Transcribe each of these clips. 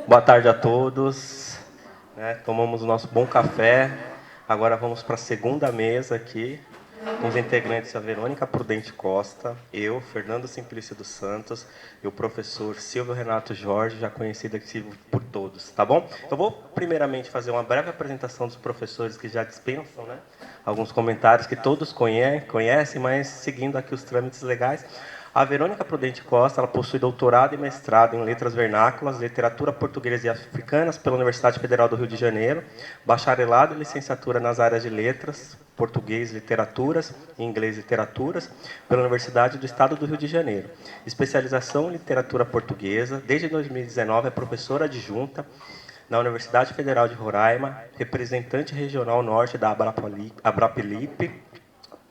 Boa tarde a todos. Tomamos o nosso bom café. Agora vamos para a segunda mesa aqui, com os integrantes a Verônica Prudente Costa, eu, Fernando Simplício dos Santos, e o professor Silvio Renato Jorge, já conhecido aqui por todos, tá bom? Eu vou primeiramente fazer uma breve apresentação dos professores que já dispensam, né? Alguns comentários que todos conhecem, mas seguindo aqui os trâmites legais. A Verônica Prudente Costa, ela possui doutorado e mestrado em Letras Vernáculas, Literatura Portuguesa e Africanas pela Universidade Federal do Rio de Janeiro, bacharelado e licenciatura nas áreas de Letras, Português Literaturas e Inglês Literaturas pela Universidade do Estado do Rio de Janeiro. Especialização em Literatura Portuguesa, desde 2019 é professora adjunta na Universidade Federal de Roraima, representante regional norte da Abrapelipe,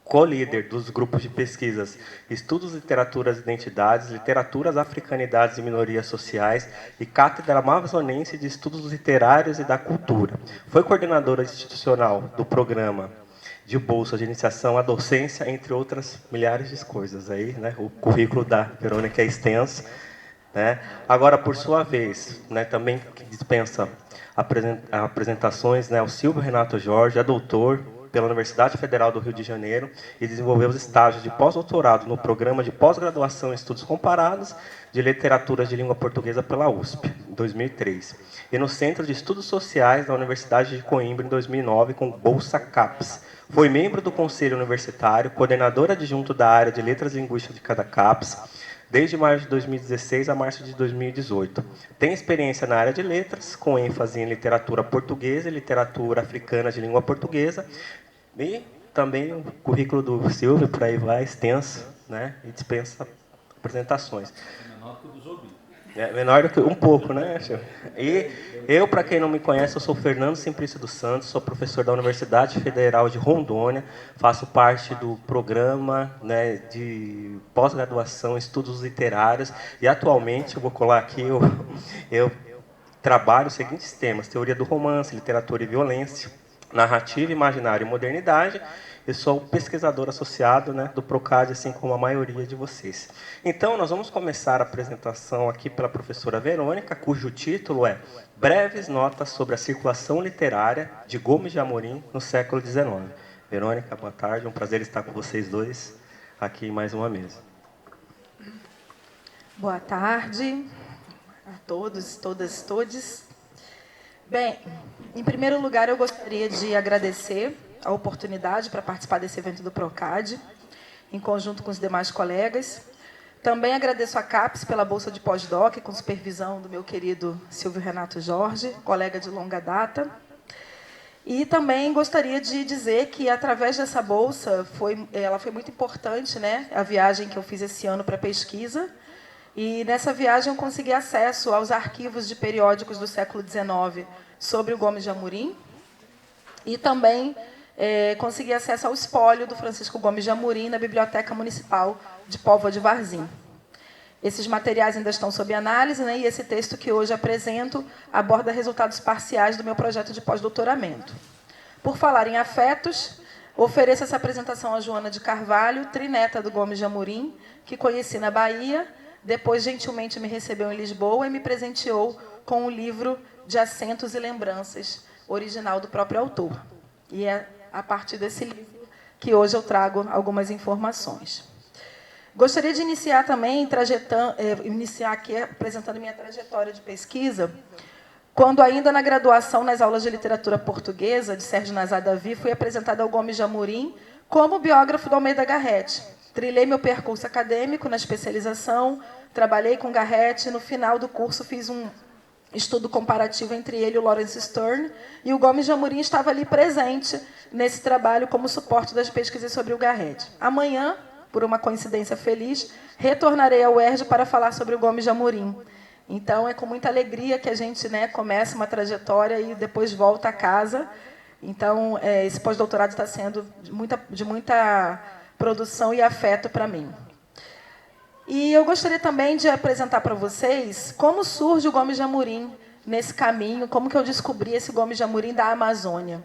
co-líder dos grupos de pesquisas Estudos, Literaturas e Identidades, Literaturas, Africanidades e Minorias Sociais e Cátedra Amazonense de Estudos Literários e da Cultura. Foi coordenadora institucional do programa de bolsa de iniciação à docência, entre outras milhares de coisas. Aí, né? O currículo da Verônica é extenso. Né? Agora, por sua vez, né, também dispensa apresentações, né, o Silvio Renato Jorge é doutor pela Universidade Federal do Rio de Janeiro e desenvolveu os estágios de pós-doutorado no programa de pós-graduação em Estudos Comparados de Literaturas de Língua Portuguesa pela USP, em 2003, e no Centro de Estudos Sociais da Universidade de Coimbra, em 2009, com bolsa CAPES. Foi membro do Conselho Universitário, coordenador adjunto da área de Letras Linguísticas de cada CAPES, desde maio de 2016 a março de 2018. Tem experiência na área de letras, com ênfase em literatura portuguesa e literatura africana de língua portuguesa, e também o currículo do Silvio, por aí vai, extenso, né? E dispensa apresentações. É menor que o dos ouvidos. É menor do que um pouco, né? E eu, para quem não me conhece, eu sou Fernando Simplício dos Santos, sou professor da Universidade Federal de Rondônia, faço parte do programa, né, de pós-graduação em estudos literários e atualmente, eu vou colar aqui, eu trabalho os seguintes temas: teoria do romance, literatura e violência, narrativa, imaginário e modernidade. Eu sou pesquisador associado, né, do Procad, assim como a maioria de vocês. Então, nós vamos começar a apresentação aqui pela professora Verônica, cujo título é Breves Notas sobre a Circulação Literária de Gomes de Amorim no século XIX. Verônica, boa tarde. É um prazer estar com vocês dois aqui em mais uma mesa. Boa tarde a todos, todas, todes. Bem, em primeiro lugar, eu gostaria de agradecer a oportunidade para participar desse evento do Procad, em conjunto com os demais colegas. Também agradeço a CAPES pela bolsa de pós-doc, com supervisão do meu querido Silvio Renato Jorge, colega de longa data. E também gostaria de dizer que, através dessa bolsa, ela foi muito importante, né? A viagem que eu fiz esse ano para pesquisa. E nessa viagem eu consegui acesso aos arquivos de periódicos do século XIX sobre o Gomes de Amorim e também consegui acesso ao espólio do Francisco Gomes de Amorim na Biblioteca Municipal de Póvoa de Varzim. Esses materiais ainda estão sob análise, né, e esse texto que hoje apresento aborda resultados parciais do meu projeto de pós-doutoramento. Por falar em afetos, ofereço essa apresentação a Joana de Carvalho, trineta do Gomes de Amorim, que conheci na Bahia, depois gentilmente me recebeu em Lisboa e me presenteou com um livro de assentos e lembranças, original do próprio autor. E é a partir desse livro que hoje eu trago algumas informações. Gostaria de iniciar também, iniciar aqui apresentando minha trajetória de pesquisa, quando ainda na graduação, nas aulas de literatura portuguesa, de Sérgio Nazar Davi, fui apresentada ao Gomes de Amorim como biógrafo do Almeida Garrett. Trilhei meu percurso acadêmico na especialização, trabalhei com Garrett, e no final do curso fiz um estudo comparativo entre ele e o Lawrence Sterne, e o Gomes de Amorim estava ali presente nesse trabalho como suporte das pesquisas sobre o Garrett. Amanhã, por uma coincidência feliz, retornarei ao UERJ para falar sobre o Gomes de Amorim. Então, é com muita alegria que a gente, né, começa uma trajetória e depois volta a casa. Então, esse pós-doutorado está sendo de muita produção e afeto para mim. E eu gostaria também de apresentar para vocês como surge o Gomes de Amorim nesse caminho, como que eu descobri esse Gomes de Amorim da Amazônia.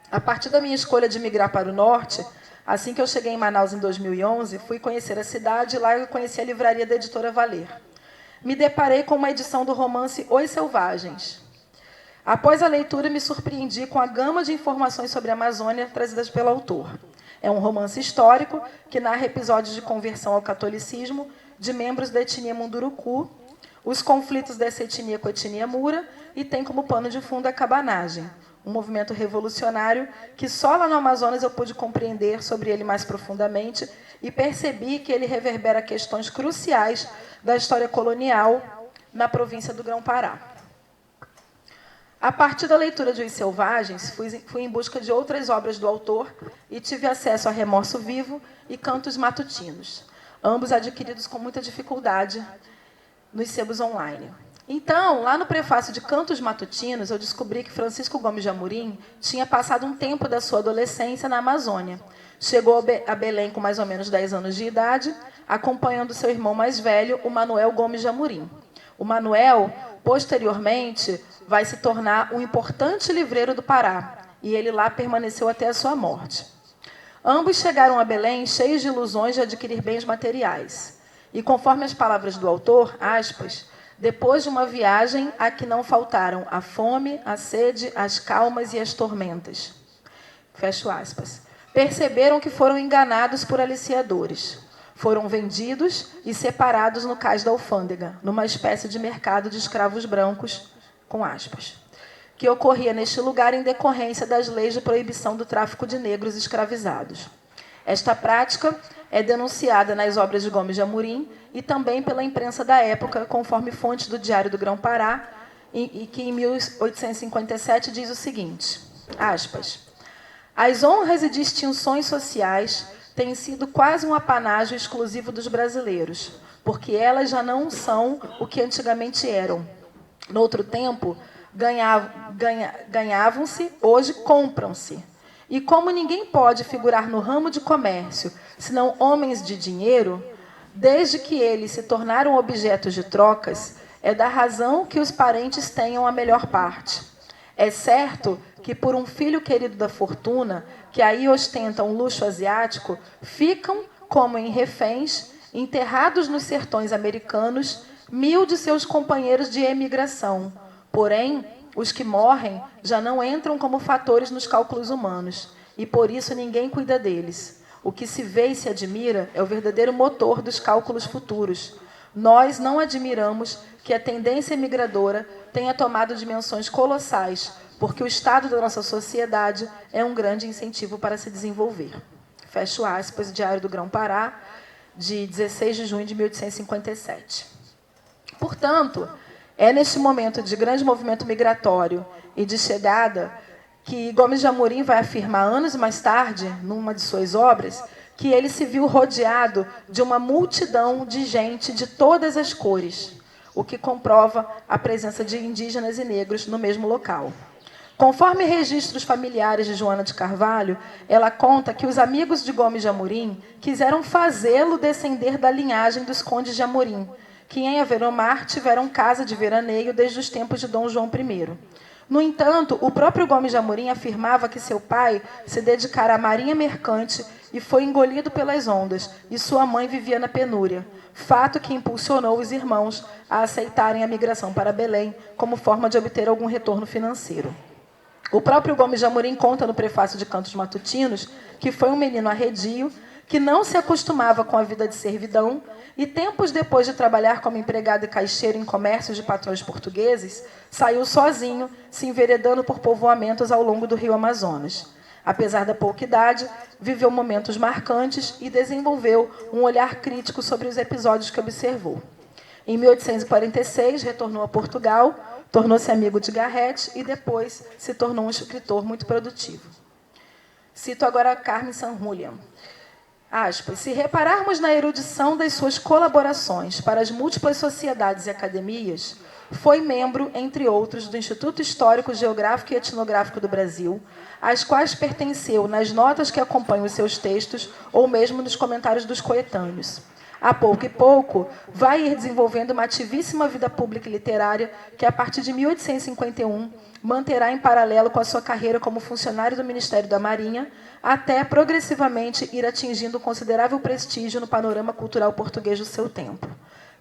A partir da minha escolha de migrar para o norte, assim que eu cheguei em Manaus em 2011, fui conhecer a cidade e lá eu conheci a livraria da Editora Valer. me deparei com uma edição do romance Os Selvagens. Após a leitura, me surpreendi com a gama de informações sobre a Amazônia trazidas pelo autor. É um romance histórico que narra episódios de conversão ao catolicismo de membros da etnia Munduruku, os conflitos dessa etnia com a etnia Mura e tem como pano de fundo a cabanagem, um movimento revolucionário que só lá no Amazonas eu pude compreender sobre ele mais profundamente e percebi que ele reverbera questões cruciais da história colonial na província do Grão-Pará. A partir da leitura de Os Selvagens, fui em busca de outras obras do autor e tive acesso a Remorso Vivo e Cantos Matutinos, ambos adquiridos com muita dificuldade nos sebos online. Então, lá no prefácio de Cantos Matutinos, eu descobri que Francisco Gomes de Amorim tinha passado um tempo da sua adolescência na Amazônia. Chegou a Belém com mais ou menos 10 anos de idade, acompanhando seu irmão mais velho, o Manuel Gomes de Amorim. O Manuel, posteriormente, vai se tornar um importante livreiro do Pará, e ele lá permaneceu até a sua morte. Ambos chegaram a Belém cheios de ilusões de adquirir bens materiais. E, conforme as palavras do autor, aspas, depois de uma viagem a que não faltaram a fome, a sede, as calmas e as tormentas. Fecho aspas. Perceberam que foram enganados por aliciadores. Foram vendidos e separados no cais da alfândega, numa espécie de mercado de escravos brancos, com aspas, que ocorria neste lugar em decorrência das leis de proibição do tráfico de negros escravizados. Esta prática é denunciada nas obras de Gomes de Amorim e também pela imprensa da época, conforme fontes do Diário do Grão-Pará, e que em 1857 diz o seguinte, aspas, as honras e distinções sociais têm sido quase um apanágio exclusivo dos brasileiros, porque elas já não são o que antigamente eram. No outro tempo, ganhavam-se, hoje compram-se. E como ninguém pode figurar no ramo de comércio, senão homens de dinheiro, desde que eles se tornaram objetos de trocas, é da razão que os parentes tenham a melhor parte. É certo que, por um filho querido da fortuna, que aí ostenta um luxo asiático, ficam, como em reféns, enterrados nos sertões americanos, 1000 de seus companheiros de emigração. Porém, os que morrem já não entram como fatores nos cálculos humanos, e por isso ninguém cuida deles. O que se vê e se admira é o verdadeiro motor dos cálculos futuros. Nós não admiramos que a tendência migradora tenha tomado dimensões colossais, porque o estado da nossa sociedade é um grande incentivo para se desenvolver. Fecho aspas, Diário do Grão-Pará, de 16 de junho de 1857. Portanto, é neste momento de grande movimento migratório e de chegada que Gomes de Amorim vai afirmar anos mais tarde, numa de suas obras, que ele se viu rodeado de uma multidão de gente de todas as cores, o que comprova a presença de indígenas e negros no mesmo local. Conforme registros familiares de Joana de Carvalho, ela conta que os amigos de Gomes de Amorim quiseram fazê-lo descender da linhagem dos condes de Amorim, que em Averomar tiveram casa de veraneio desde os tempos de Dom João I. No entanto, o próprio Gomes de Amorim afirmava que seu pai se dedicara à marinha mercante e foi engolido pelas ondas, e sua mãe vivia na penúria, fato que impulsionou os irmãos a aceitarem a migração para Belém como forma de obter algum retorno financeiro. O próprio Gomes de Amorim conta no prefácio de Cantos Matutinos que foi um menino arredio, que não se acostumava com a vida de servidão e, tempos depois de trabalhar como empregado e caixeiro em comércios de patrões portugueses, saiu sozinho, se enveredando por povoamentos ao longo do rio Amazonas. Apesar da pouca idade, viveu momentos marcantes e desenvolveu um olhar crítico sobre os episódios que observou. Em 1846, retornou a Portugal, tornou-se amigo de Garrett e depois se tornou um escritor muito produtivo. Cito agora Carmen Sanhulian. Aspas, se repararmos na erudição das suas colaborações para as múltiplas sociedades e academias, foi membro, entre outros, do Instituto Histórico, Geográfico e Etnográfico do Brasil, às quais pertenceu nas notas que acompanham os seus textos ou mesmo nos comentários dos coetâneos. A pouco e pouco, vai ir desenvolvendo uma ativíssima vida pública e literária que, a partir de 1851, manterá em paralelo com a sua carreira como funcionário do Ministério da Marinha, até progressivamente ir atingindo considerável prestígio no panorama cultural português do seu tempo.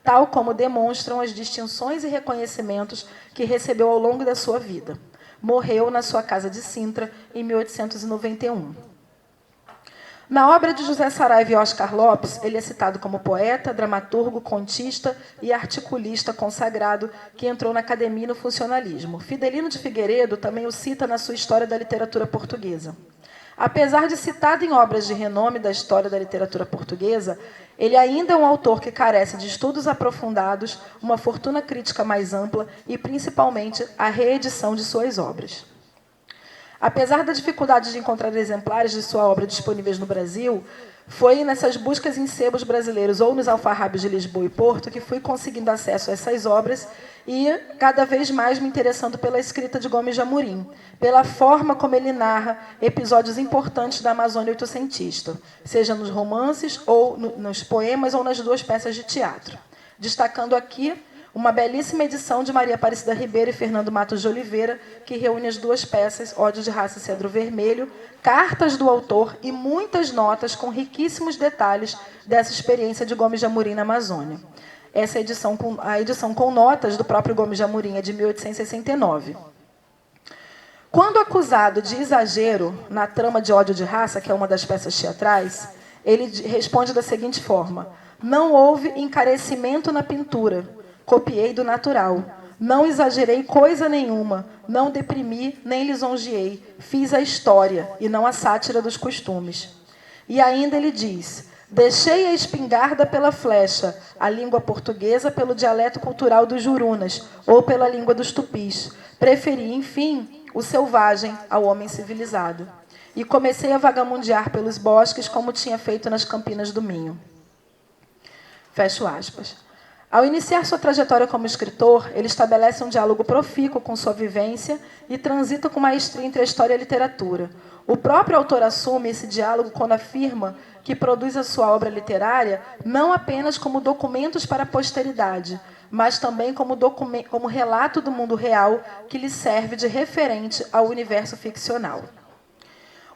tal como demonstram as distinções e reconhecimentos que recebeu ao longo da sua vida. Morreu na sua casa de Sintra, em 1891. Na obra de José Saraiva e Oscar Lopes, ele é citado como poeta, dramaturgo, contista e articulista consagrado que entrou na academia e no funcionalismo. Fidelino de Figueiredo também o cita na sua História da Literatura Portuguesa. Apesar de citado em obras de renome da história da literatura portuguesa, ele ainda é um autor que carece de estudos aprofundados, uma fortuna crítica mais ampla e, principalmente, a reedição de suas obras. Apesar da dificuldade de encontrar exemplares de sua obra disponíveis no Brasil, foi nessas buscas em sebos brasileiros ou nos alfarrábios de Lisboa e Porto que fui conseguindo acesso a essas obras e cada vez mais me interessando pela escrita de Gomes de Amorim, pela forma como ele narra episódios importantes da Amazônia oitocentista, seja nos romances, ou nos poemas, ou nas duas peças de teatro. Destacando aqui uma belíssima edição de Maria Aparecida Ribeiro e Fernando Matos de Oliveira, que reúne as duas peças, Ódio de Raça e Cedro Vermelho, cartas do autor e muitas notas com riquíssimos detalhes dessa experiência de Gomes de Amorim na Amazônia. Essa edição, a edição com notas do próprio Gomes de Amorim é de 1869. Quando acusado de exagero na trama de Ódio de Raça, que é uma das peças teatrais, ele responde da seguinte forma: não houve encarecimento na pintura, copiei do natural. Não exagerei coisa nenhuma, não deprimi nem lisonjeei. Fiz a história e não a sátira dos costumes. E ainda ele diz: deixei a espingarda pela flecha, a língua portuguesa pelo dialeto cultural dos jurunas ou pela língua dos tupis. Preferi, enfim, o selvagem ao homem civilizado. E comecei a vagabundear pelos bosques como tinha feito nas Campinas do Minho. Fecho aspas. Ao iniciar sua trajetória como escritor, ele estabelece um diálogo profícuo com sua vivência e transita com maestria entre a história e a literatura. O próprio autor assume esse diálogo quando afirma que produz a sua obra literária não apenas como documentos para a posteridade, mas também como relato do mundo real que lhe serve de referente ao universo ficcional.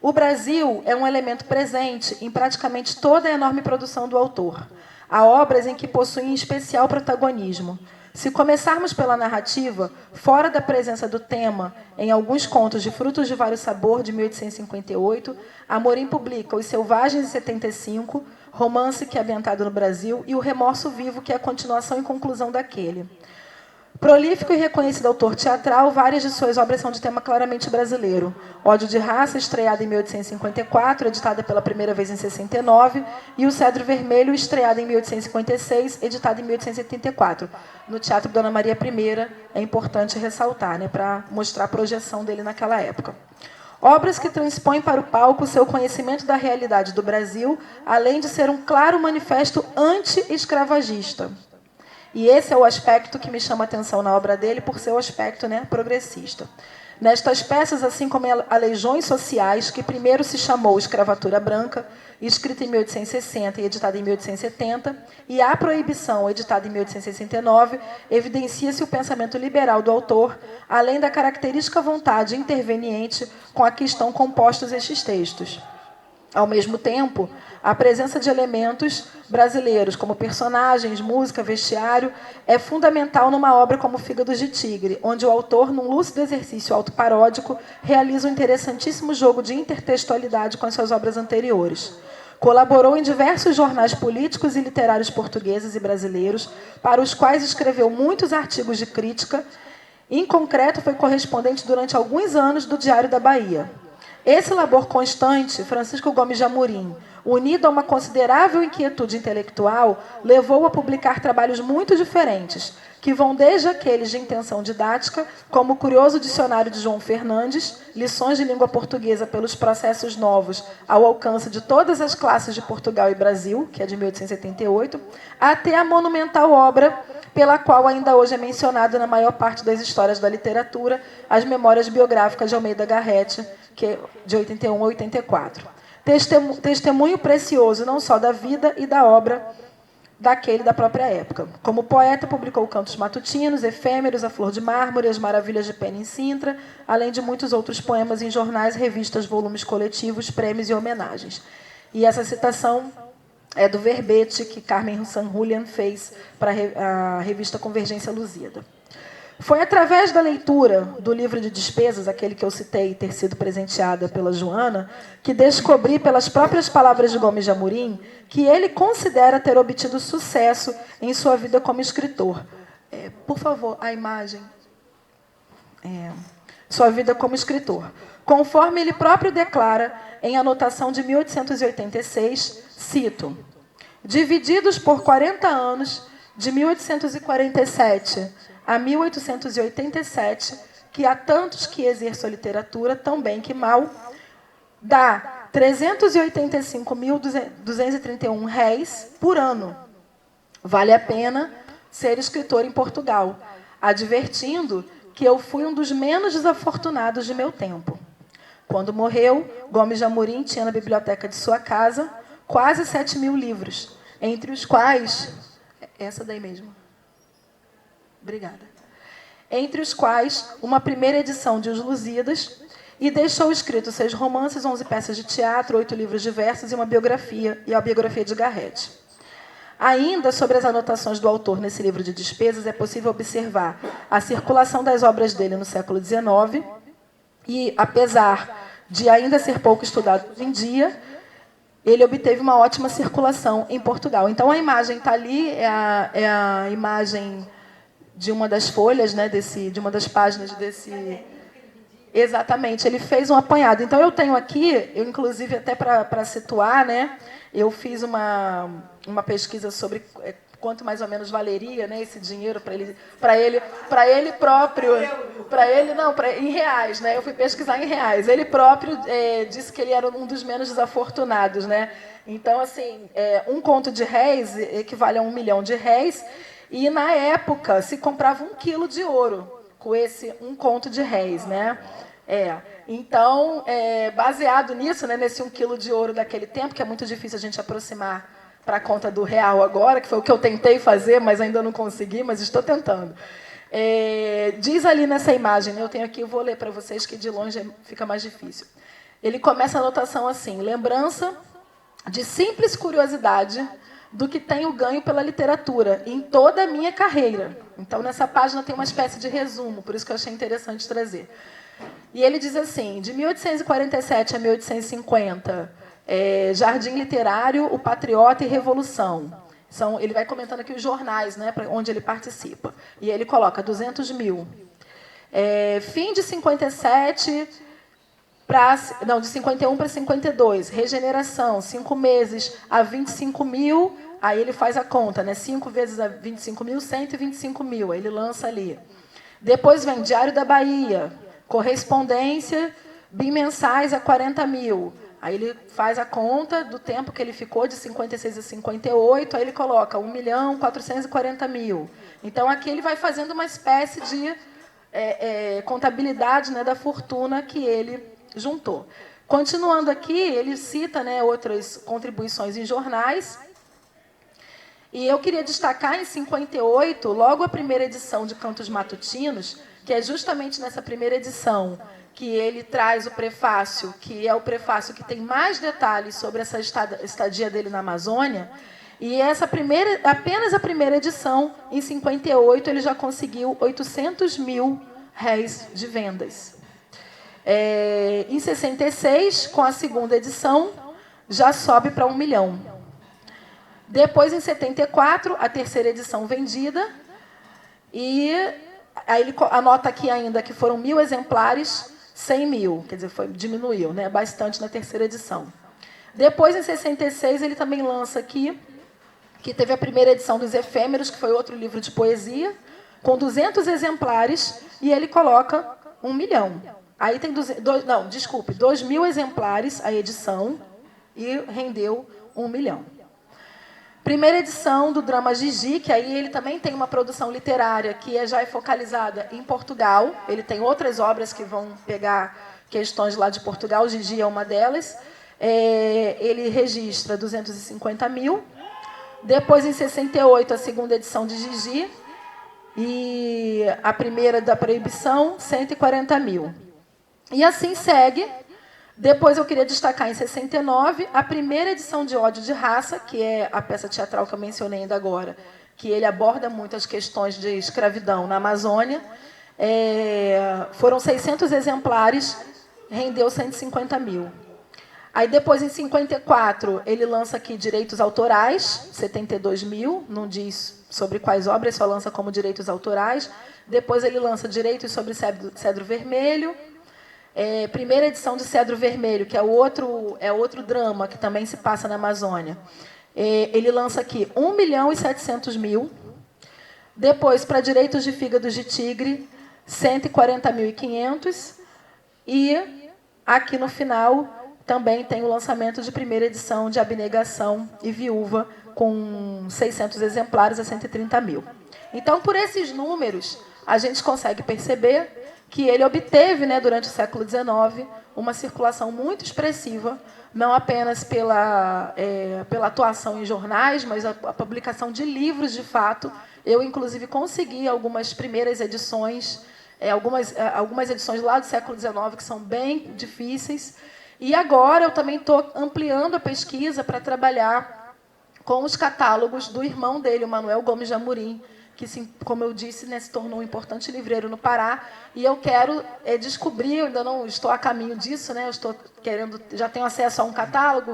O Brasil é um elemento presente em praticamente toda a enorme produção do autor. Há obras em que possuem especial protagonismo. Se começarmos pela narrativa, fora da presença do tema, em alguns contos de Frutos de Vários Sabor, de 1858, Amorim publica Os Selvagens, de 75, romance que é ambientado no Brasil, e O Remorso Vivo, que é a continuação e conclusão daquele. Prolífico e reconhecido autor teatral, várias de suas obras são de tema claramente brasileiro. Ódio de Raça, estreada em 1854, editada pela primeira vez em 69, e O Cedro Vermelho, estreada em 1856, editada em 1874. No Teatro Dona Maria I, é importante ressaltar, para mostrar a projeção dele naquela época. Obras que transpõem para o palco seu conhecimento da realidade do Brasil, além de ser um claro manifesto anti-escravagista. E esse é o aspecto que me chama a atenção na obra dele, por ser o aspecto progressista. Nestas peças, assim como a Legiões Sociais, que primeiro se chamou Escravatura Branca, escrita em 1860 e editada em 1870, e A Proibição, editada em 1869, evidencia-se o pensamento liberal do autor, além da característica vontade interveniente com a que estão compostos estes textos. Ao mesmo tempo, a presença de elementos brasileiros, como personagens, música, vestiário, é fundamental numa obra como Fígados de Tigre, onde o autor, num lúcido exercício autoparódico, realiza um interessantíssimo jogo de intertextualidade com as suas obras anteriores. Colaborou em diversos jornais políticos e literários portugueses e brasileiros, para os quais escreveu muitos artigos de crítica. Em concreto, foi correspondente durante alguns anos do Diário da Bahia. Esse labor constante, Francisco Gomes de Amorim, unido a uma considerável inquietude intelectual, levou a publicar trabalhos muito diferentes, que vão desde aqueles de intenção didática, como o curioso dicionário de João Fernandes, Lições de Língua Portuguesa pelos Processos Novos, ao alcance de todas as classes de Portugal e Brasil, que é de 1878, até a monumental obra pela qual ainda hoje é mencionado na maior parte das histórias da literatura, as Memórias Biográficas de Almeida Garrett, que é de 81 a 84. Testemunho precioso não só da vida e da obra daquele da própria época. Como poeta, publicou Cantos Matutinos, Efêmeros, A Flor de Mármore, As Maravilhas de Pena em Sintra, além de muitos outros poemas em jornais, revistas, volumes coletivos, prêmios e homenagens. E essa citação é do verbete que Carmen Sanhulian fez para a revista Convergência Lusíada. Foi através da leitura do livro de despesas, aquele que eu citei ter sido presenteada pela Joana, que descobri pelas próprias palavras de Gomes de Amorim que ele considera ter obtido sucesso em sua vida como escritor. Por favor, a imagem. Sua vida como escritor. Conforme ele próprio declara em anotação de 1886, cito: divididos por 40 anos, de 1847 a 1887, que há tantos que exerçam a literatura, tão bem que mal, dá 385.231 réis por ano. Vale a pena ser escritor em Portugal, advertindo que eu fui um dos menos desafortunados de meu tempo. Quando morreu, Gomes de Amorim tinha na biblioteca de sua casa quase 7.000 livros, entre os quais... Essa daí mesmo. Obrigada. Entre os quais, uma primeira edição de Os Lusíadas, e deixou escrito 6 romances, 11 peças de teatro, 8 livros de versos e uma biografia, e a biografia de Garrett. Ainda sobre as anotações do autor nesse livro de despesas, é possível observar a circulação das obras dele no século XIX, e, apesar de ainda ser pouco estudado hoje em dia, ele obteve uma ótima circulação em Portugal. Então, a imagem está ali, é a imagem de uma das folhas, né, de uma das páginas desse... Exatamente, ele fez um apanhado. Então, eu tenho aqui, eu inclusive, até para situar, né, eu fiz uma pesquisa sobre quanto mais ou menos valeria, né, esse dinheiro para ele próprio, em reais, né? Eu fui pesquisar em reais. Ele próprio disse que ele era um dos menos desafortunados, né? Então, assim, um conto de réis equivale a 1 milhão de réis, e na época se comprava 1 quilo de ouro com esse um conto de réis, né? Então, baseado nisso, né, nesse 1 quilo de ouro daquele tempo, que é muito difícil a gente aproximar para a conta do real agora, que foi o que eu tentei fazer, mas ainda não consegui, mas estou tentando. Diz ali nessa imagem, né, eu tenho aqui, eu vou ler para vocês, que de longe fica mais difícil. Ele começa a anotação assim: lembrança de simples curiosidade do que tenho ganho pela literatura em toda a minha carreira. Então, nessa página tem uma espécie de resumo, por isso que eu achei interessante trazer. E ele diz assim: de 1847 a 1850... Jardim Literário, O Patriota e Revolução. Ele vai comentando aqui os jornais, né, onde ele participa. E ele coloca 200 mil. Fim de 57 de 51 para 52. Regeneração, 5 meses a 25 mil. Aí ele faz a conta, né? 5 vezes a 25 mil, 125 mil. Aí ele lança ali. Depois vem Diário da Bahia, correspondência, bimensais a 40 mil. Aí ele faz a conta do tempo que ele ficou, de 56 a 58, aí ele coloca 1.440.000. Então, aqui ele vai fazendo uma espécie de contabilidade, né, da fortuna que ele juntou. Continuando aqui, ele cita, né, outras contribuições em jornais. E eu queria destacar, em 58, logo a primeira edição de Cantos Matutinos, que é justamente nessa primeira edição que ele traz o prefácio, que é o prefácio que tem mais detalhes sobre essa estadia dele na Amazônia. E apenas a primeira edição, em 58, ele já conseguiu 800 mil réis de vendas. Em 66, com a segunda edição, já sobe para 1 milhão. Depois, em 74, a terceira edição vendida. E aí ele anota aqui ainda que foram 1.000 exemplares, 100 mil, quer dizer, diminuiu, né, bastante na terceira edição. Depois, em 66, ele também lança aqui, que teve a primeira edição dos Efêmeros, que foi outro livro de poesia, com 200 exemplares, e ele coloca 1 milhão. Aí tem 2.000 exemplares a edição, e rendeu 1 milhão. Primeira edição do drama Gigi, que aí ele também tem uma produção literária que já é focalizada em Portugal. Ele tem outras obras que vão pegar questões lá de Portugal. Gigi é uma delas. Ele registra 250 mil. Depois, em 68, a segunda edição de Gigi. E a primeira da Proibição, 140 mil. E assim segue Depois eu queria destacar, em 69, a primeira edição de Ódio de Raça, que é a peça teatral que eu mencionei ainda agora, que ele aborda muito as questões de escravidão na Amazônia. Foram 600 exemplares, rendeu 150 mil. Aí depois, em 54, ele lança aqui Direitos Autorais, 72 mil, não diz sobre quais obras, só lança como Direitos Autorais. Depois ele lança Direitos sobre Cedro Vermelho. Primeira edição de Cedro Vermelho, que é outro drama que também se passa na Amazônia. Ele lança aqui 1.700.000. Depois, para Direitos de Fígados de Tigre, 140.500. E aqui no final também tem o lançamento de primeira edição de Abnegação e Viúva, com 600 exemplares a 130 mil. Então, por esses números, a gente consegue perceber que ele obteve, né, durante o século XIX, uma circulação muito expressiva, não apenas pela atuação em jornais, mas a publicação de livros, de fato. Eu, inclusive, consegui algumas primeiras edições, algumas edições lá do século XIX, que são bem difíceis. E agora eu também estou ampliando a pesquisa para trabalhar com os catálogos do irmão dele, o Manuel Gomes de Amorim, que, como eu disse, né, se tornou um importante livreiro no Pará. E eu quero descobrir, eu ainda não estou a caminho disso, né, eu estou querendo, já tenho acesso a um catálogo,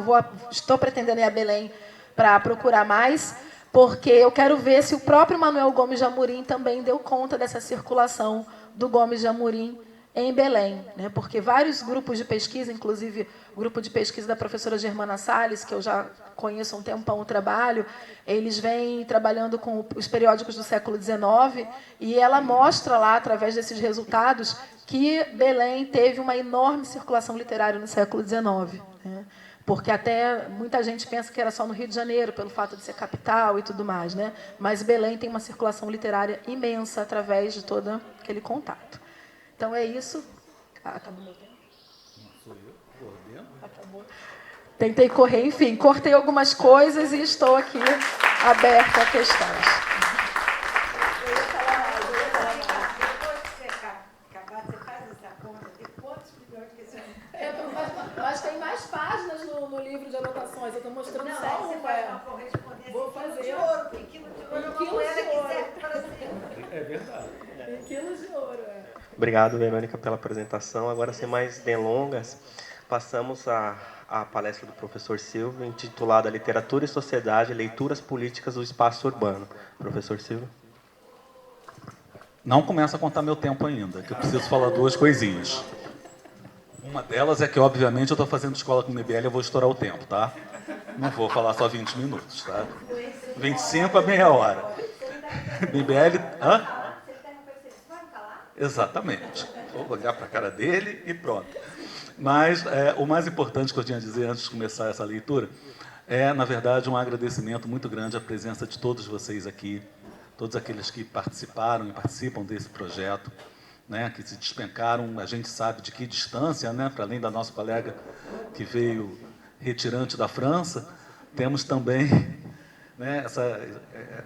estou pretendendo ir a Belém para procurar mais, porque eu quero ver se o próprio Manuel Gomes de Amorim também deu conta dessa circulação do Gomes de Amorim em Belém, né? Porque vários grupos de pesquisa, inclusive o grupo de pesquisa da professora Germana Salles, que eu já conheço há um tempão o trabalho, eles vêm trabalhando com os periódicos do século XIX, e ela mostra lá, através desses resultados, que Belém teve uma enorme circulação literária no século XIX, né? Porque até muita gente pensa que era só no Rio de Janeiro, pelo fato de ser capital e tudo mais, né? Mas Belém tem uma circulação literária imensa através de todo aquele contato. Então é isso. Acabou meu tempo? Não sou eu, coordeno. Acabou. Tentei correr, enfim, cortei algumas coisas e estou aqui aberta a questões. Eu ia falar mais. Depois que você acabar, você faz essa conta de quantos milhões que você... Mas tem mais páginas no livro de anotações. Eu estou mostrando Não, só você uma. faz uma correspondência. Vou fazer. De ouro, porque quilo de ouro é uma moeda que serve para sempre. É verdade. Em quilos de ouro, Obrigado, Verônica, pela apresentação. Agora, sem mais delongas, passamos à palestra do professor Silvio, intitulada Literatura e Sociedade, Leituras Políticas do Espaço Urbano. Professor Silvio. Não começa a contar meu tempo ainda, que eu preciso falar duas coisinhas. Uma delas é que, obviamente, eu estou fazendo escola com o MBL, eu vou estourar o tempo, tá? Não vou falar só 20 minutos, tá? 25 a meia hora. MBL... Hã? Exatamente. Vou olhar para a cara dele e pronto. Mas o mais importante que eu tinha a dizer antes de começar essa leitura é, na verdade, um agradecimento muito grande à presença de todos vocês aqui, todos aqueles que participaram e participam desse projeto, né, que se despencaram, a gente sabe de que distância, né, para além da nossa colega que veio retirante da França, temos também, né,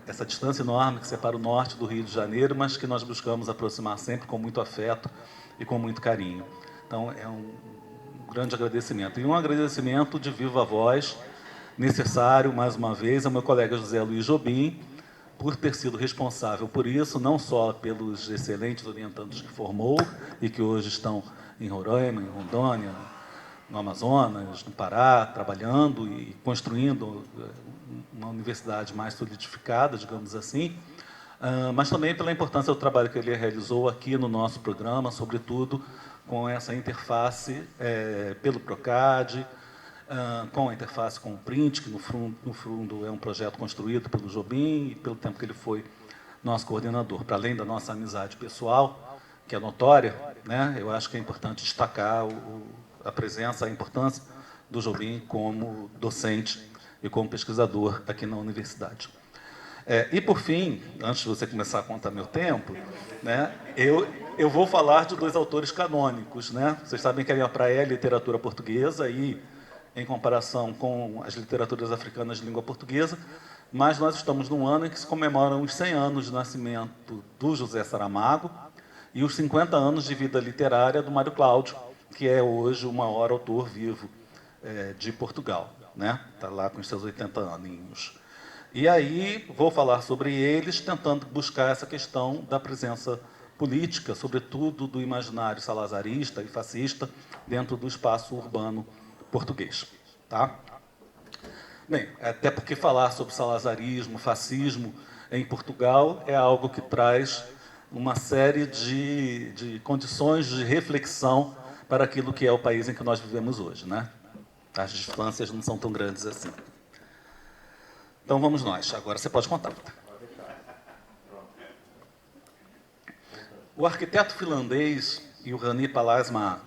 essa distância enorme que separa o norte do Rio de Janeiro, mas que nós buscamos aproximar sempre com muito afeto e com muito carinho. Então, é um grande agradecimento. E um agradecimento de viva voz, necessário, mais uma vez, ao meu colega José Luiz Jobim, por ter sido responsável por isso, não só pelos excelentes orientandos que formou e que hoje estão em Roraima, em Rondônia, no Amazonas, no Pará, trabalhando e construindo uma universidade mais solidificada, digamos assim, mas também pela importância do trabalho que ele realizou aqui no nosso programa, sobretudo com essa interface pelo PROCAD, com a interface com o Print, que no fundo é um projeto construído pelo Jobim e pelo tempo que ele foi nosso coordenador. Para além da nossa amizade pessoal, que é notória, né, eu acho que é importante destacar a presença, a importância do Jobim como docente e como pesquisador aqui na universidade. E, por fim, antes de você começar a contar meu tempo, né, eu vou falar de dois autores canônicos. Né? Vocês sabem que a minha praia é a literatura portuguesa e, em comparação com as literaturas africanas de língua portuguesa, mas nós estamos num ano em que se comemoram os 100 anos de nascimento do José Saramago e os 50 anos de vida literária do Mário Cláudio, que é hoje o maior autor vivo de Portugal, né? Está lá com os seus 80 aninhos. E aí vou falar sobre eles, tentando buscar essa questão da presença política, sobretudo do imaginário salazarista e fascista, dentro do espaço urbano português. Tá? Bem, até porque falar sobre salazarismo, fascismo em Portugal é algo que traz uma série de condições de reflexão para aquilo que é o país em que nós vivemos hoje, né? As distâncias não são tão grandes assim. Então vamos nós. Agora você pode contar. O arquiteto finlandês Juhani Pallasmaa,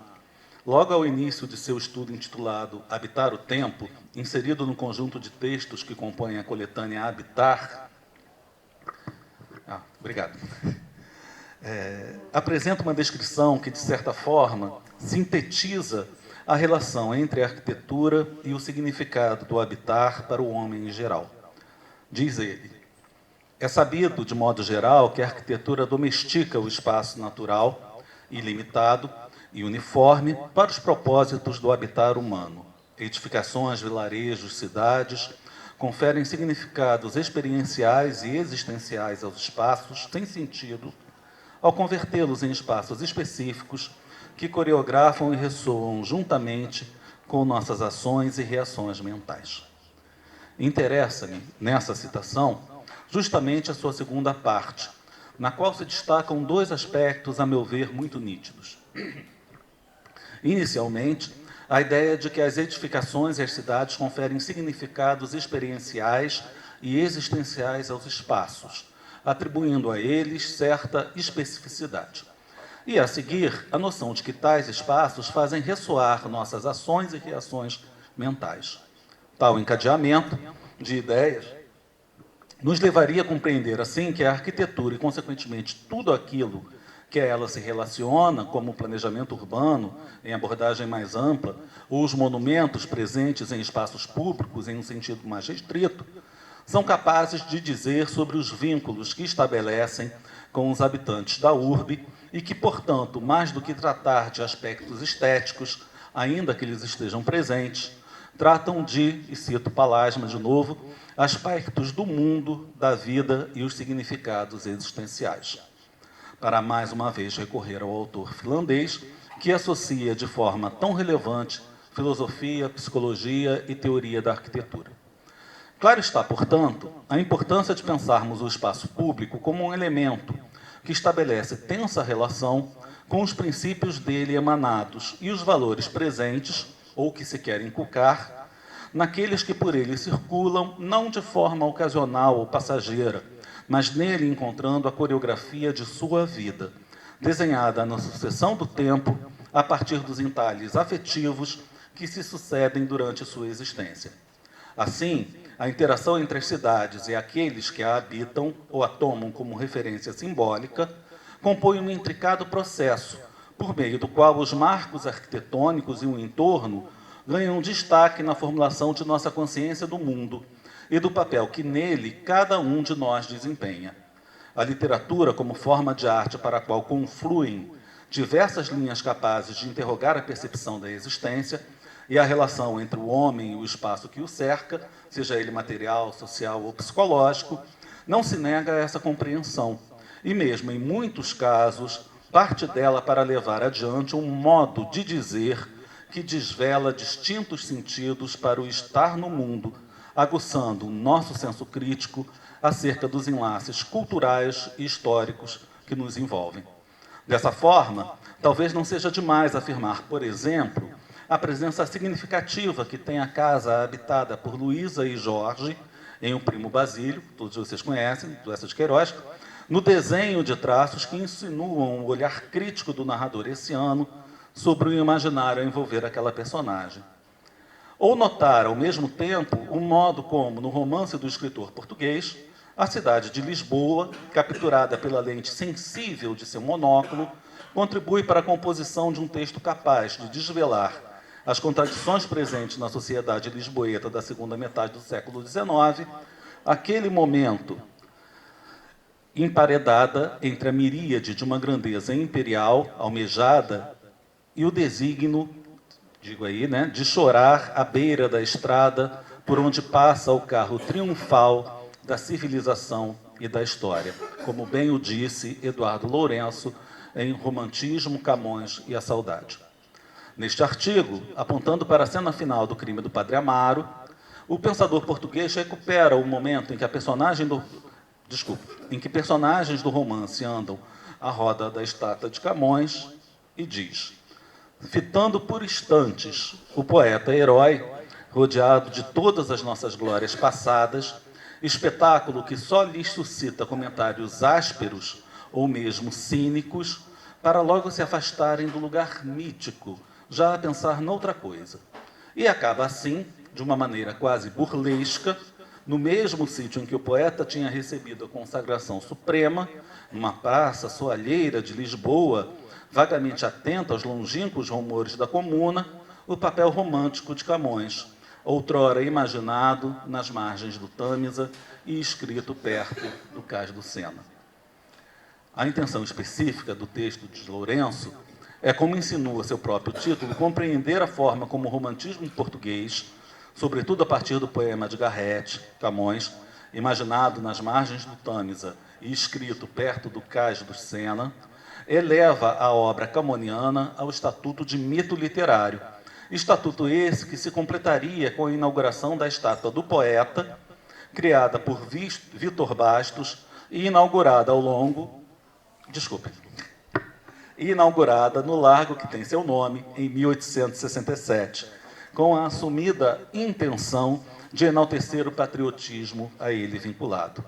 logo ao início de seu estudo intitulado Habitar o Tempo, inserido no conjunto de textos que compõem a coletânea Habitar, obrigado. Apresenta uma descrição que, de certa forma, sintetiza a relação entre a arquitetura e o significado do habitar para o homem em geral. Diz ele: é sabido, de modo geral, que a arquitetura domestica o espaço natural, ilimitado e uniforme para os propósitos do habitar humano. Edificações, vilarejos, cidades conferem significados experienciais e existenciais aos espaços sem sentido, ao convertê-los em espaços específicos que coreografam e ressoam juntamente com nossas ações e reações mentais. Interessa-me, nessa citação, justamente a sua segunda parte, na qual se destacam dois aspectos, a meu ver, muito nítidos. Inicialmente, a ideia de que as edificações e as cidades conferem significados experienciais e existenciais aos espaços, atribuindo a eles certa especificidade. E, a seguir, a noção de que tais espaços fazem ressoar nossas ações e reações mentais. Tal encadeamento de ideias nos levaria a compreender, assim, que a arquitetura e, consequentemente, tudo aquilo que a ela se relaciona, como o planejamento urbano, em abordagem mais ampla, ou os monumentos presentes em espaços públicos, em um sentido mais restrito, são capazes de dizer sobre os vínculos que estabelecem com os habitantes da urbe e que, portanto, mais do que tratar de aspectos estéticos, ainda que eles estejam presentes, tratam de, e cito Pallasmaa de novo, aspectos do mundo, da vida e os significados existenciais. Para mais uma vez recorrer ao autor finlandês, que associa de forma tão relevante filosofia, psicologia e teoria da arquitetura. Claro está, portanto, a importância de pensarmos o espaço público como um elemento que estabelece tensa relação com os princípios dele emanados e os valores presentes, ou que se quer inculcar, naqueles que por ele circulam, não de forma ocasional ou passageira, mas nele encontrando a coreografia de sua vida, desenhada na sucessão do tempo, a partir dos entalhes afetivos que se sucedem durante sua existência. Assim, a interação entre as cidades e aqueles que a habitam ou a tomam como referência simbólica compõe um intricado processo, por meio do qual os marcos arquitetônicos e o entorno ganham destaque na formulação de nossa consciência do mundo e do papel que nele cada um de nós desempenha. A literatura, como forma de arte para a qual confluem diversas linhas capazes de interrogar a percepção da existência e a relação entre o homem e o espaço que o cerca, seja ele material, social ou psicológico, não se nega a essa compreensão. E mesmo, em muitos casos, parte dela para levar adiante um modo de dizer que desvela distintos sentidos para o estar no mundo, aguçando o nosso senso crítico acerca dos enlaces culturais e históricos que nos envolvem. Dessa forma, talvez não seja demais afirmar, por exemplo, a presença significativa que tem a casa habitada por Luísa e Jorge, em O Primo Basílio, todos vocês conhecem, do Eça de Queiroz, no desenho de traços que insinuam o olhar crítico do narrador hessiano sobre o imaginário a envolver aquela personagem. Ou notar, ao mesmo tempo, o modo como, no romance do escritor português, a cidade de Lisboa, capturada pela lente sensível de seu monóculo, contribui para a composição de um texto capaz de desvelar as contradições presentes na sociedade lisboeta da segunda metade do século XIX, aquele momento emparedada entre a miríade de uma grandeza imperial, almejada e o desígnio, digo aí, né, de chorar à beira da estrada por onde passa o carro triunfal da civilização e da história, como bem o disse Eduardo Lourenço em Romantismo, Camões e a Saudade. Neste artigo, apontando para a cena final do Crime do Padre Amaro, o pensador português recupera o momento em que em que personagens do romance andam à roda da estátua de Camões e diz: fitando por instantes o poeta herói, rodeado de todas as nossas glórias passadas, espetáculo que só lhes suscita comentários ásperos ou mesmo cínicos, para logo se afastarem do lugar mítico, já a pensar noutra coisa. E acaba assim, de uma maneira quase burlesca, no mesmo sítio em que o poeta tinha recebido a consagração suprema, numa praça soalheira de Lisboa, vagamente atento aos longínquos rumores da comuna, o papel romântico de Camões, outrora imaginado nas margens do Tâmisa e escrito perto do cais do Sena. A intenção específica do texto de Lourenço é, como insinua seu próprio título, compreender a forma como o romantismo português, sobretudo a partir do poema de Garrett, Camões, imaginado nas margens do Tâmisa e escrito perto do cais do Sena, eleva a obra camoniana ao estatuto de mito literário. Estatuto esse que se completaria com a inauguração da estátua do poeta, criada por Vítor Bastos e inaugurada no largo que tem seu nome, em 1867, com a assumida intenção de enaltecer o patriotismo a ele vinculado.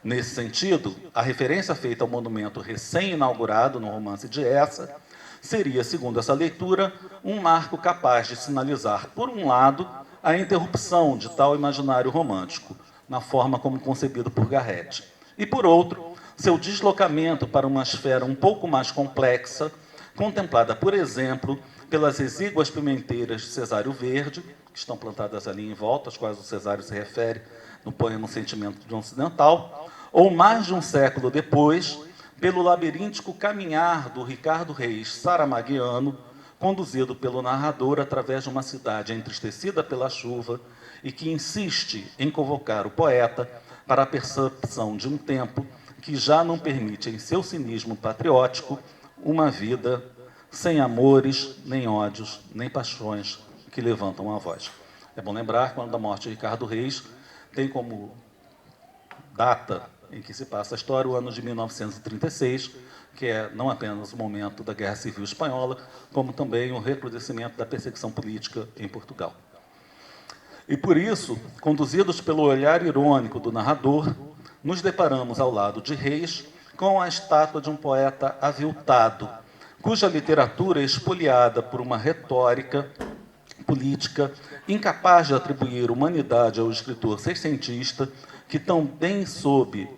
Nesse sentido, a referência feita ao monumento recém-inaugurado no romance de Essa seria, segundo essa leitura, um marco capaz de sinalizar, por um lado, a interrupção de tal imaginário romântico, na forma como concebido por Garrett, e, por outro, seu deslocamento para uma esfera um pouco mais complexa, contemplada, por exemplo, pelas exíguas pimenteiras de Cesário Verde, que estão plantadas ali em volta, às quais o Cesário se refere no poema Sentimento de um Ocidental, ou mais de um século depois, pelo labiríntico caminhar do Ricardo Reis saramaguiano, conduzido pelo narrador através de uma cidade entristecida pela chuva e que insiste em convocar o poeta para a percepção de um tempo que já não permite, em seu cinismo patriótico, uma vida sem amores, nem ódios, nem paixões que levantam a voz. É bom lembrar, quando a morte de Ricardo Reis tem como data em que se passa a história o ano de 1936, que é não apenas o momento da Guerra Civil Espanhola, como também o recrudescimento da perseguição política em Portugal. E por isso, conduzidos pelo olhar irônico do narrador, nos deparamos ao lado de Reis com a estátua de um poeta aviltado, cuja literatura é espoliada por uma retórica política incapaz de atribuir humanidade ao escritor seiscentista, que tão bem soube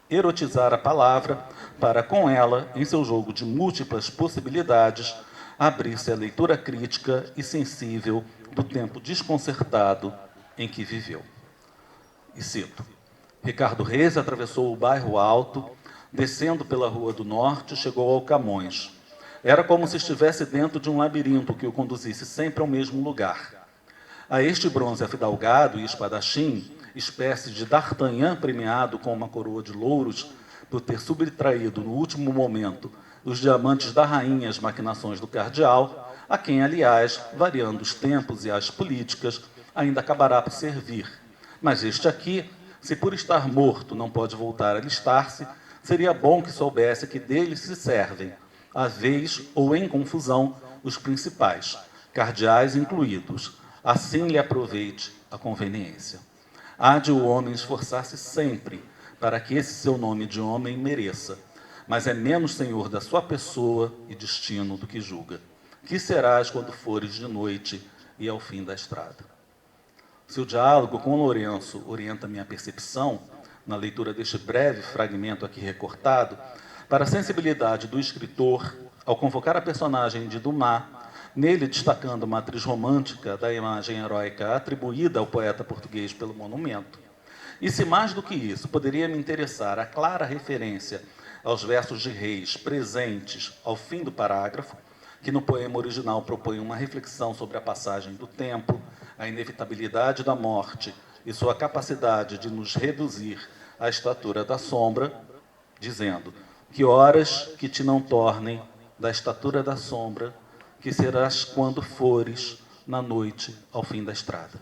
erotizar a palavra para, com ela, em seu jogo de múltiplas possibilidades, abrir-se à leitura crítica e sensível do tempo desconcertado em que viveu. E cito: Ricardo Reis atravessou o bairro Alto, descendo pela Rua do Norte, chegou ao Camões. Era como se estivesse dentro de um labirinto que o conduzisse sempre ao mesmo lugar. A este bronze afidalgado e espadachim, espécie de D'Artagnan premiado com uma coroa de louros por ter subtraído no último momento os diamantes da rainha às maquinações do cardeal, a quem, aliás, variando os tempos e as políticas, ainda acabará por servir. Mas este aqui, se por estar morto não pode voltar a alistar-se, seria bom que soubesse que dele se servem, à vez ou em confusão, os principais, cardeais incluídos. Assim lhe aproveite a conveniência. Há de o homem esforçar-se sempre para que esse seu nome de homem mereça, mas é menos senhor da sua pessoa e destino do que julga. Que serás quando fores de noite e ao fim da estrada? Se o diálogo com Lourenço orienta minha percepção, na leitura deste breve fragmento aqui recortado, para a sensibilidade do escritor, ao convocar a personagem de Dumas, nele destacando uma atriz romântica da imagem heróica atribuída ao poeta português pelo monumento. E se mais do que isso poderia me interessar a clara referência aos versos de Reis presentes ao fim do parágrafo, que no poema original propõe uma reflexão sobre a passagem do tempo, a inevitabilidade da morte e sua capacidade de nos reduzir à estatura da sombra, dizendo: que horas que te não tornem da estatura da sombra, que serás quando fores na noite ao fim da estrada.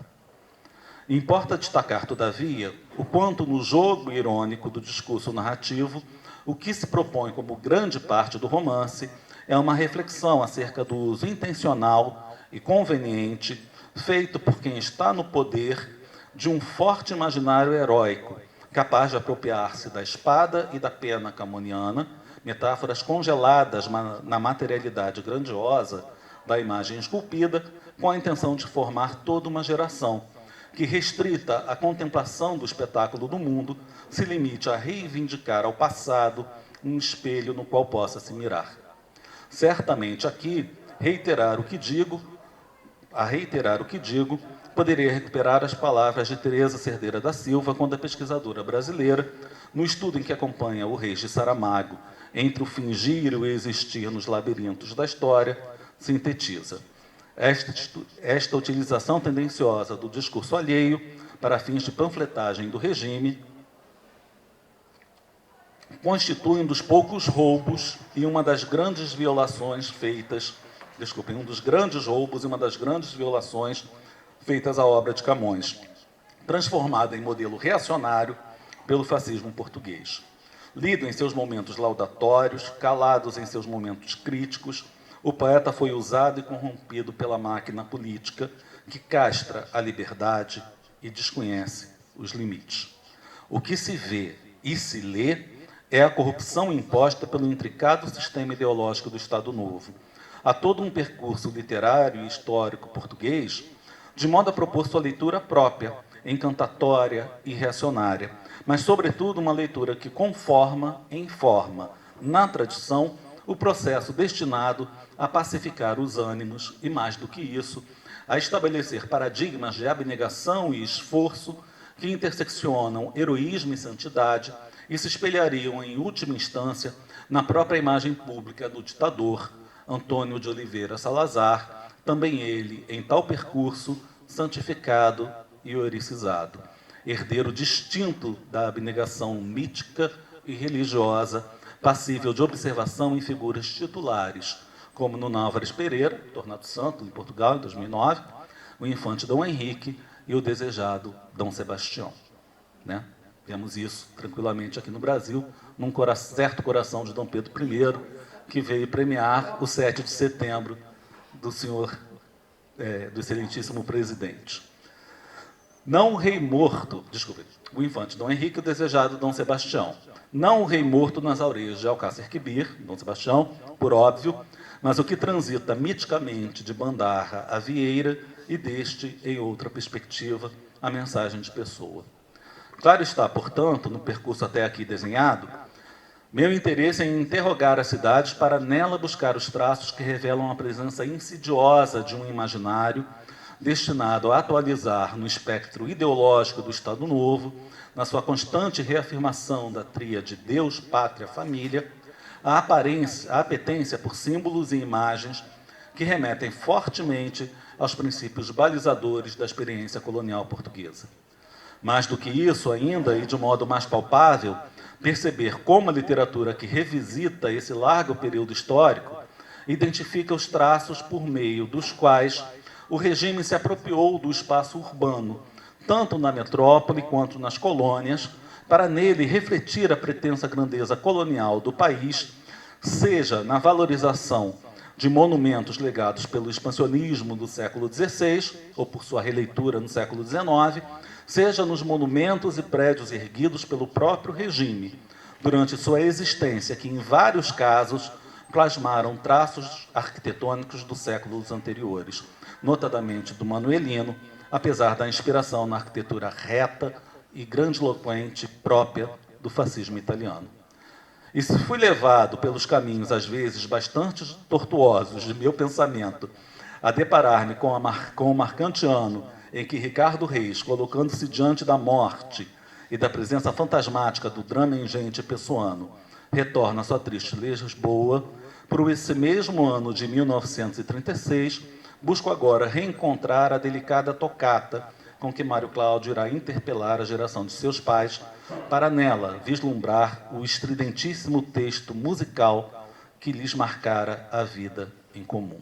Importa destacar, todavia, o quanto no jogo irônico do discurso narrativo, o que se propõe como grande parte do romance é uma reflexão acerca do uso intencional e conveniente feito por quem está no poder de um forte imaginário heróico, capaz de apropriar-se da espada e da pena camoniana, metáforas congeladas na materialidade grandiosa da imagem esculpida, com a intenção de formar toda uma geração que, restrita à contemplação do espetáculo do mundo, se limite a reivindicar ao passado um espelho no qual possa se mirar. Certamente aqui, a reiterar o que digo, poderia recuperar as palavras de Teresa Cerdeira da Silva, quando a pesquisadora brasileira, no estudo em que acompanha o Reis de Saramago, entre o fingir e o existir nos labirintos da história, sintetiza: esta utilização tendenciosa do discurso alheio para fins de panfletagem do regime constitui um dos poucos roubos e uma das grandes violações feitas, um dos grandes roubos e uma das grandes violações feitas à obra de Camões, transformada em modelo reacionário pelo fascismo português. Lido em seus momentos laudatórios, calados em seus momentos críticos, o poeta foi usado e corrompido pela máquina política que castra a liberdade e desconhece os limites. O que se vê e se lê é a corrupção imposta pelo intricado sistema ideológico do Estado Novo. Há todo um percurso literário e histórico português, de modo a propor sua leitura própria, encantatória e reacionária, mas, sobretudo, uma leitura que conforma, informa, na tradição, o processo destinado a pacificar os ânimos e, mais do que isso, a estabelecer paradigmas de abnegação e esforço que interseccionam heroísmo e santidade e se espelhariam, em última instância, na própria imagem pública do ditador Antônio de Oliveira Salazar, também ele, em tal percurso, santificado e heroicizado, herdeiro distinto da abnegação mítica e religiosa, passível de observação em figuras titulares, como no Álvares Pereira, Tornado Santo, em Portugal, em 2009, o infante Dom Henrique e o desejado Dom Sebastião. Né? Vemos isso tranquilamente aqui no Brasil, num certo coração de Dom Pedro I, que veio premiar o 7 de setembro do senhor, do excelentíssimo presidente. Não o rei morto, o infante Dom Henrique, o desejado Dom Sebastião. Não o rei morto nas aureias de Alcácer Quibir, Dom Sebastião, por óbvio, mas o que transita miticamente de Bandarra a Vieira e deste, em outra perspectiva, a mensagem de Pessoa. Claro está, portanto, no percurso até aqui desenhado, meu interesse em interrogar as cidades para nela buscar os traços que revelam a presença insidiosa de um imaginário destinado a atualizar no espectro ideológico do Estado Novo, na sua constante reafirmação da tríade Deus, Pátria, Família, a apetência por símbolos e imagens que remetem fortemente aos princípios balizadores da experiência colonial portuguesa. Mais do que isso ainda, e de modo mais palpável, perceber como a literatura que revisita esse largo período histórico identifica os traços por meio dos quais o regime se apropriou do espaço urbano, tanto na metrópole quanto nas colônias, para nele refletir a pretensa grandeza colonial do país, seja na valorização de monumentos legados pelo expansionismo do século XVI, ou por sua releitura no século XIX, seja nos monumentos e prédios erguidos pelo próprio regime, durante sua existência, que em vários casos plasmaram traços arquitetônicos dos séculos anteriores, notadamente do manuelino, apesar da inspiração na arquitetura reta e grandiloquente própria do fascismo italiano. E se fui levado pelos caminhos, às vezes, bastante tortuosos de meu pensamento, a deparar-me com o marcante ano em que Ricardo Reis, colocando-se diante da morte e da presença fantasmática do drama ingente pessoano, retorna à sua triste Lisboa, por esse mesmo ano de 1936, busco agora reencontrar a delicada tocata com que Mário Cláudio irá interpelar a geração de seus pais, para nela vislumbrar o estridentíssimo texto musical que lhes marcara a vida em comum.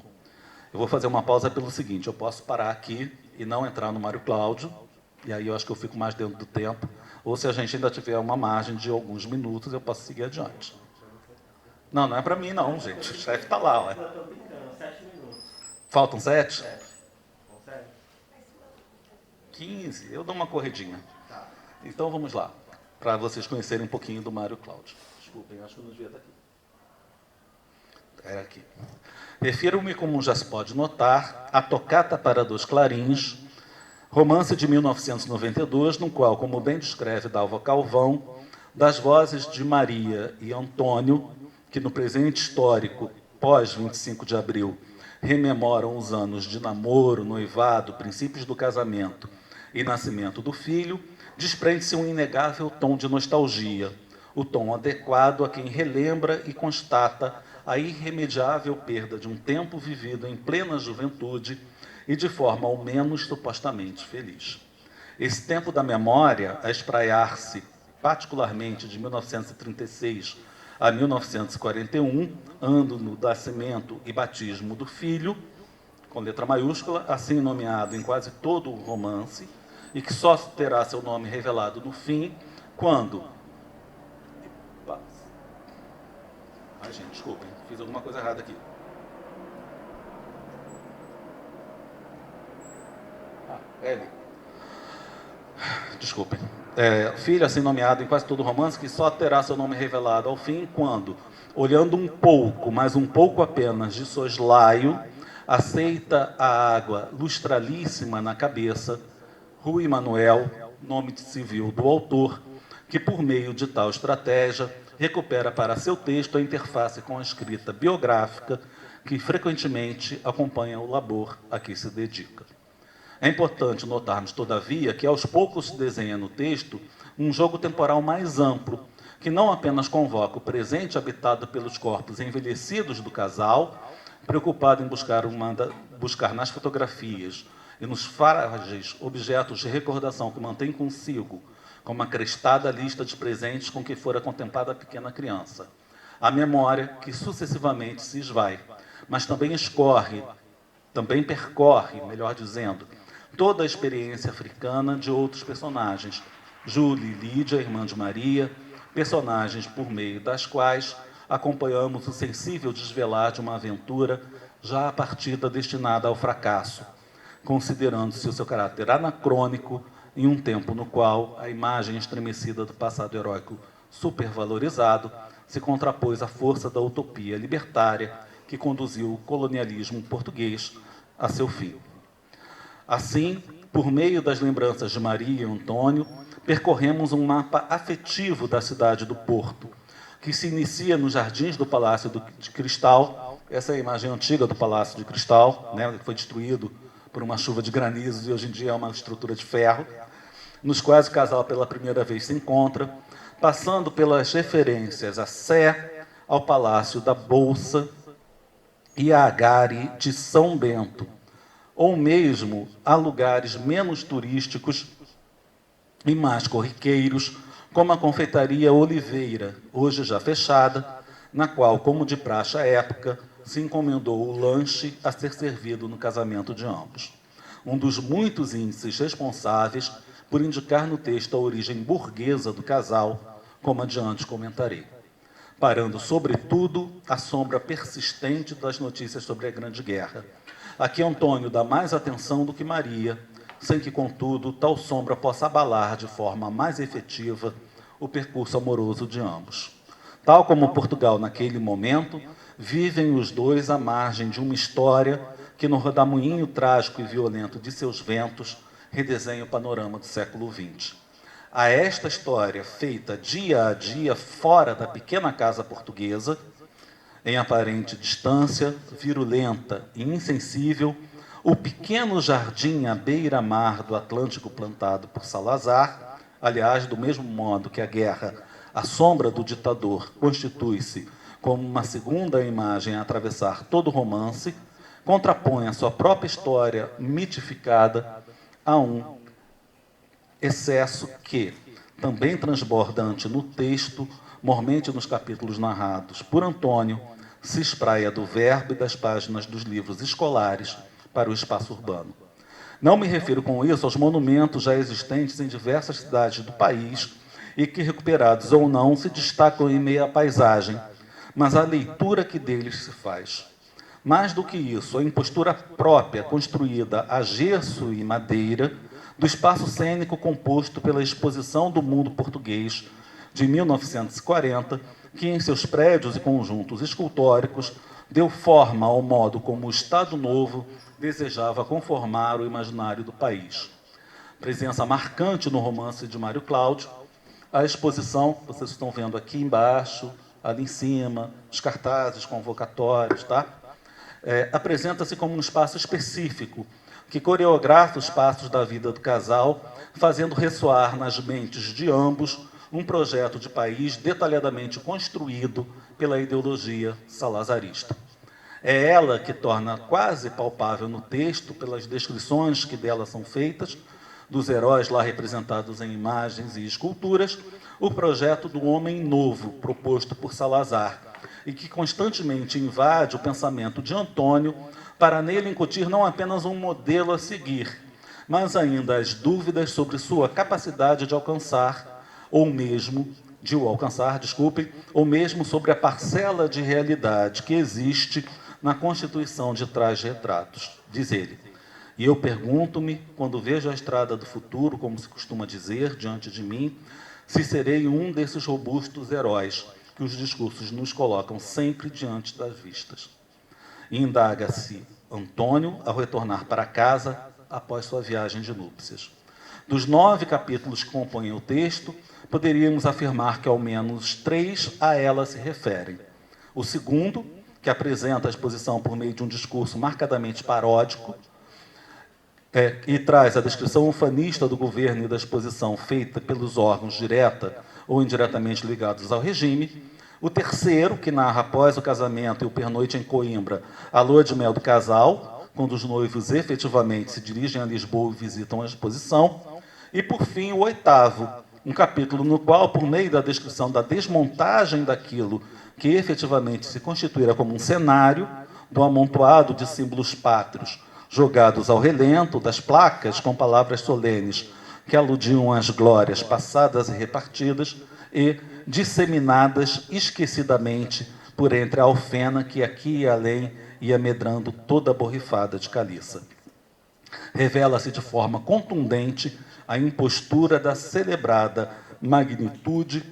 Eu vou fazer uma pausa pelo seguinte: eu posso parar aqui e não entrar no Mário Cláudio, e aí eu acho que eu fico mais dentro do tempo, ou se a gente ainda tiver uma margem de alguns minutos, eu posso seguir adiante. Não, não é para mim não, gente. O chefe está lá. Ó. Faltam 7? 15? Eu dou uma corridinha. Então vamos lá, para vocês conhecerem um pouquinho do Mário Cláudio. Desculpem, acho que eu não devia estar aqui. Era aqui. Refiro-me, como já se pode notar, à Tocata para dois clarins, romance de 1992, no qual, como bem descreve Dalva Calvão, das vozes de Maria e Antônio, que no presente histórico, pós-25 de abril, rememoram os anos de namoro, noivado, princípios do casamento e nascimento do filho, desprende-se um inegável tom de nostalgia, o tom adequado a quem relembra e constata a irremediável perda de um tempo vivido em plena juventude e de forma ao menos supostamente feliz. Esse tempo da memória, a espraiar-se particularmente de 1936 a 1941, ano do nascimento e batismo do filho, com letra maiúscula, assim nomeado em quase todo o romance, e que só terá seu nome revelado no fim, quando... Ai, gente, desculpem, fiz alguma coisa errada aqui. L. Desculpem. Filho, assim nomeado em quase todo o romance, que só terá seu nome revelado ao fim, quando, olhando um pouco, mas um pouco apenas, de soslaio, aceita a água lustralíssima na cabeça, Rui Manuel, nome civil do autor, que por meio de tal estratégia recupera para seu texto a interface com a escrita biográfica que frequentemente acompanha o labor a que se dedica. É importante notarmos, todavia, que aos poucos se desenha no texto um jogo temporal mais amplo, que não apenas convoca o presente habitado pelos corpos envelhecidos do casal, preocupado em buscar nas fotografias e nos frágeis objetos de recordação que mantém consigo, como a crestada lista de presentes com que fora contemplada a pequena criança, a memória que sucessivamente se esvai, mas também percorre, melhor dizendo, toda a experiência africana de outros personagens, Júlia e Lídia, irmã de Maria, personagens por meio das quais acompanhamos o sensível desvelar de uma aventura já a partida destinada ao fracasso, considerando-se o seu caráter anacrônico em um tempo no qual a imagem estremecida do passado heróico supervalorizado se contrapôs à força da utopia libertária que conduziu o colonialismo português a seu fim. Assim, por meio das lembranças de Maria e Antônio, percorremos um mapa afetivo da cidade do Porto, que se inicia nos jardins do Palácio de Cristal. Essa é a imagem antiga do Palácio de Cristal, né, que foi destruído por uma chuva de granizo e hoje em dia é uma estrutura de ferro, nos quais o casal pela primeira vez se encontra, passando pelas referências à Sé, ao Palácio da Bolsa e à Agare de São Bento, ou mesmo a lugares menos turísticos e mais corriqueiros, como a confeitaria Oliveira, hoje já fechada, na qual, como de praxe à época, se encomendou o lanche a ser servido no casamento de ambos. Um dos muitos índices responsáveis por indicar no texto a origem burguesa do casal, como adiante comentarei, parando, sobretudo, a sombra persistente das notícias sobre a Grande Guerra. Aqui Antônio dá mais atenção do que Maria, sem que, contudo, tal sombra possa abalar de forma mais efetiva o percurso amoroso de ambos. Tal como Portugal, naquele momento, vivem os dois à margem de uma história que, no rodamuinho trágico e violento de seus ventos, redesenha o panorama do século XX. A esta história, feita dia a dia fora da pequena casa portuguesa, em aparente distância, virulenta e insensível, o pequeno jardim à beira-mar do Atlântico plantado por Salazar, aliás, do mesmo modo que a guerra, a sombra do ditador, constitui-se como uma segunda imagem a atravessar todo o romance, contrapõe a sua própria história mitificada a um excesso que, também transbordante no texto, mormente nos capítulos narrados por Antônio, se espraia do verbo e das páginas dos livros escolares para o espaço urbano. Não me refiro com isso aos monumentos já existentes em diversas cidades do país e que, recuperados ou não, se destacam em meio à paisagem, mas à leitura que deles se faz. Mais do que isso, a impostura própria, construída a gesso e madeira, do espaço cênico composto pela Exposição do Mundo Português de 1940, que em seus prédios e conjuntos escultóricos deu forma ao modo como o Estado Novo desejava conformar o imaginário do país. Presença marcante no romance de Mário Cláudio, a exposição, vocês estão vendo aqui embaixo, ali em cima, os cartazes convocatórios, tá? Apresenta-se como um espaço específico, que coreografa os passos da vida do casal, fazendo ressoar nas mentes de ambos um projeto de país detalhadamente construído pela ideologia salazarista. É ela que torna quase palpável no texto, pelas descrições que dela são feitas, dos heróis lá representados em imagens e esculturas, o projeto do homem novo proposto por Salazar, e que constantemente invade o pensamento de Antônio para nele incutir não apenas um modelo a seguir, mas ainda as dúvidas sobre sua capacidade de alcançar, ou mesmo sobre a parcela de realidade que existe na constituição de tais retratos, diz ele. E eu pergunto-me, quando vejo a estrada do futuro, como se costuma dizer, diante de mim, se serei um desses robustos heróis que os discursos nos colocam sempre diante das vistas. E indaga-se Antônio ao retornar para casa após sua viagem de núpcias. Dos 9 capítulos que compõem o texto, poderíamos afirmar que ao menos 3 a ela se referem. O segundo, que apresenta a exposição por meio de um discurso marcadamente paródico, e traz a descrição ufanista do governo e da exposição feita pelos órgãos direta ou indiretamente ligados ao regime. O terceiro, que narra após o casamento e o pernoite em Coimbra, a lua de mel do casal, quando os noivos efetivamente se dirigem a Lisboa e visitam a exposição. E, por fim, o 8º, um capítulo no qual, por meio da descrição da desmontagem daquilo que efetivamente se constituirá como um cenário, do amontoado de símbolos pátrios jogados ao relento, das placas com palavras solenes que aludiam às glórias passadas e repartidas e disseminadas esquecidamente por entre a alfena que aqui e além ia medrando toda a borrifada de caliça. Revela-se de forma contundente a impostura da celebrada magnitude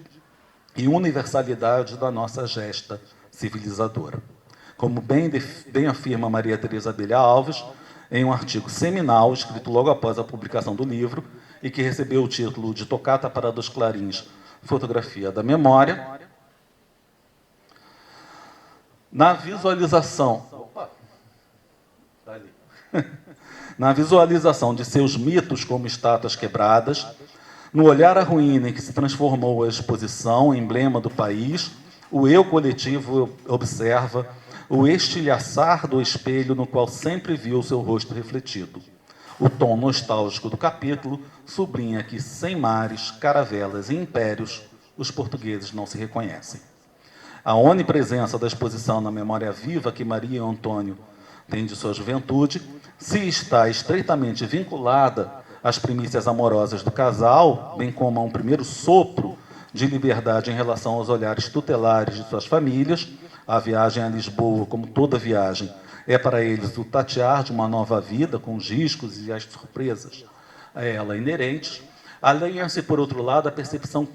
e universalidade da nossa gesta civilizadora. Como bem afirma Maria Teresa Abelha Alves, em um artigo seminal, escrito logo após a publicação do livro, e que recebeu o título de Tocata para dos Clarins, Fotografia da Memória, na visualização... na visualização de seus mitos como estátuas quebradas, no olhar à ruína em que se transformou a exposição, emblema do país, o eu coletivo observa o estilhaçar do espelho no qual sempre viu seu rosto refletido. O tom nostálgico do capítulo sublinha que, sem mares, caravelas e impérios, os portugueses não se reconhecem. A onipresença da exposição na memória viva que Maria e Antônio têm de sua juventude se está estreitamente vinculada às primícias amorosas do casal, bem como a um primeiro sopro de liberdade em relação aos olhares tutelares de suas famílias. A viagem a Lisboa, como toda viagem, é para eles o tatear de uma nova vida, com os riscos e as surpresas a ela inerentes. Alinha-se, por outro lado, a percepção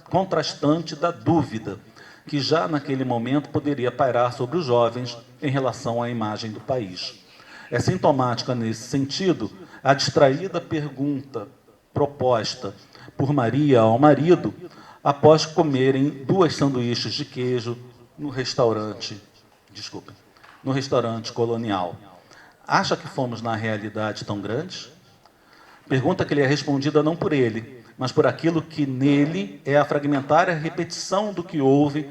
contrastante da dúvida, que já naquele momento poderia pairar sobre os jovens em relação à imagem do país. É sintomática, nesse sentido, a distraída pergunta proposta por Maria ao marido após comerem 2 sanduíches de queijo no restaurante colonial. Acha que fomos, na realidade, tão grandes? Pergunta que lhe é respondida não por ele, mas por aquilo que nele é a fragmentária repetição do que houve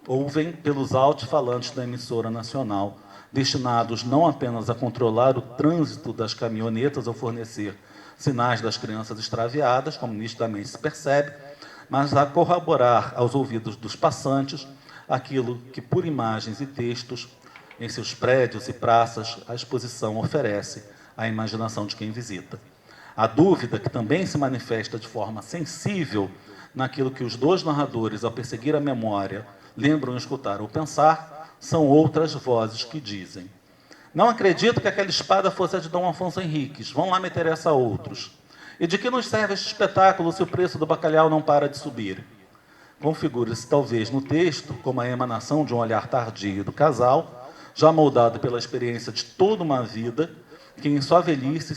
ouvem pelos alto-falantes da emissora nacional, destinados não apenas a controlar o trânsito das caminhonetas ou fornecer sinais das crianças extraviadas, como nitidamente se percebe, mas a corroborar aos ouvidos dos passantes aquilo que, por imagens e textos, em seus prédios e praças, a exposição oferece à imaginação de quem visita. A dúvida, que também se manifesta de forma sensível naquilo que os dois narradores, ao perseguir a memória, lembram escutar ou pensar, são outras vozes que dizem: não acredito que aquela espada fosse a de Dom Afonso Henriques, vão lá meter essa a outros. E de que nos serve este espetáculo se o preço do bacalhau não para de subir? Configura-se, talvez, no texto, como a emanação de um olhar tardio do casal, já moldado pela experiência de toda uma vida, que em sua velhice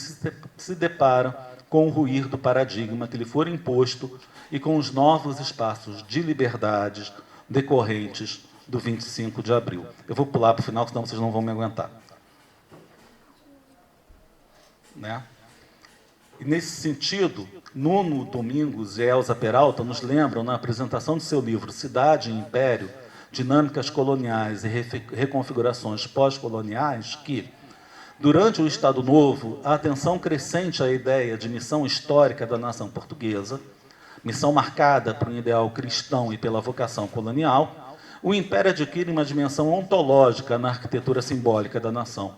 se depara com o ruir do paradigma que lhe for imposto e com os novos espaços de liberdades decorrentes do 25 de abril. Eu vou pular para o final, senão vocês não vão me aguentar. Né? E, nesse sentido, Nuno Domingos e Elza Peralta nos lembram, na apresentação de seu livro Cidade e Império, Dinâmicas Coloniais e Reconfigurações Pós-Coloniais, que, durante o Estado Novo, a atenção crescente à ideia de missão histórica da nação portuguesa, missão marcada por um ideal cristão e pela vocação colonial, o Império adquire uma dimensão ontológica na arquitetura simbólica da nação,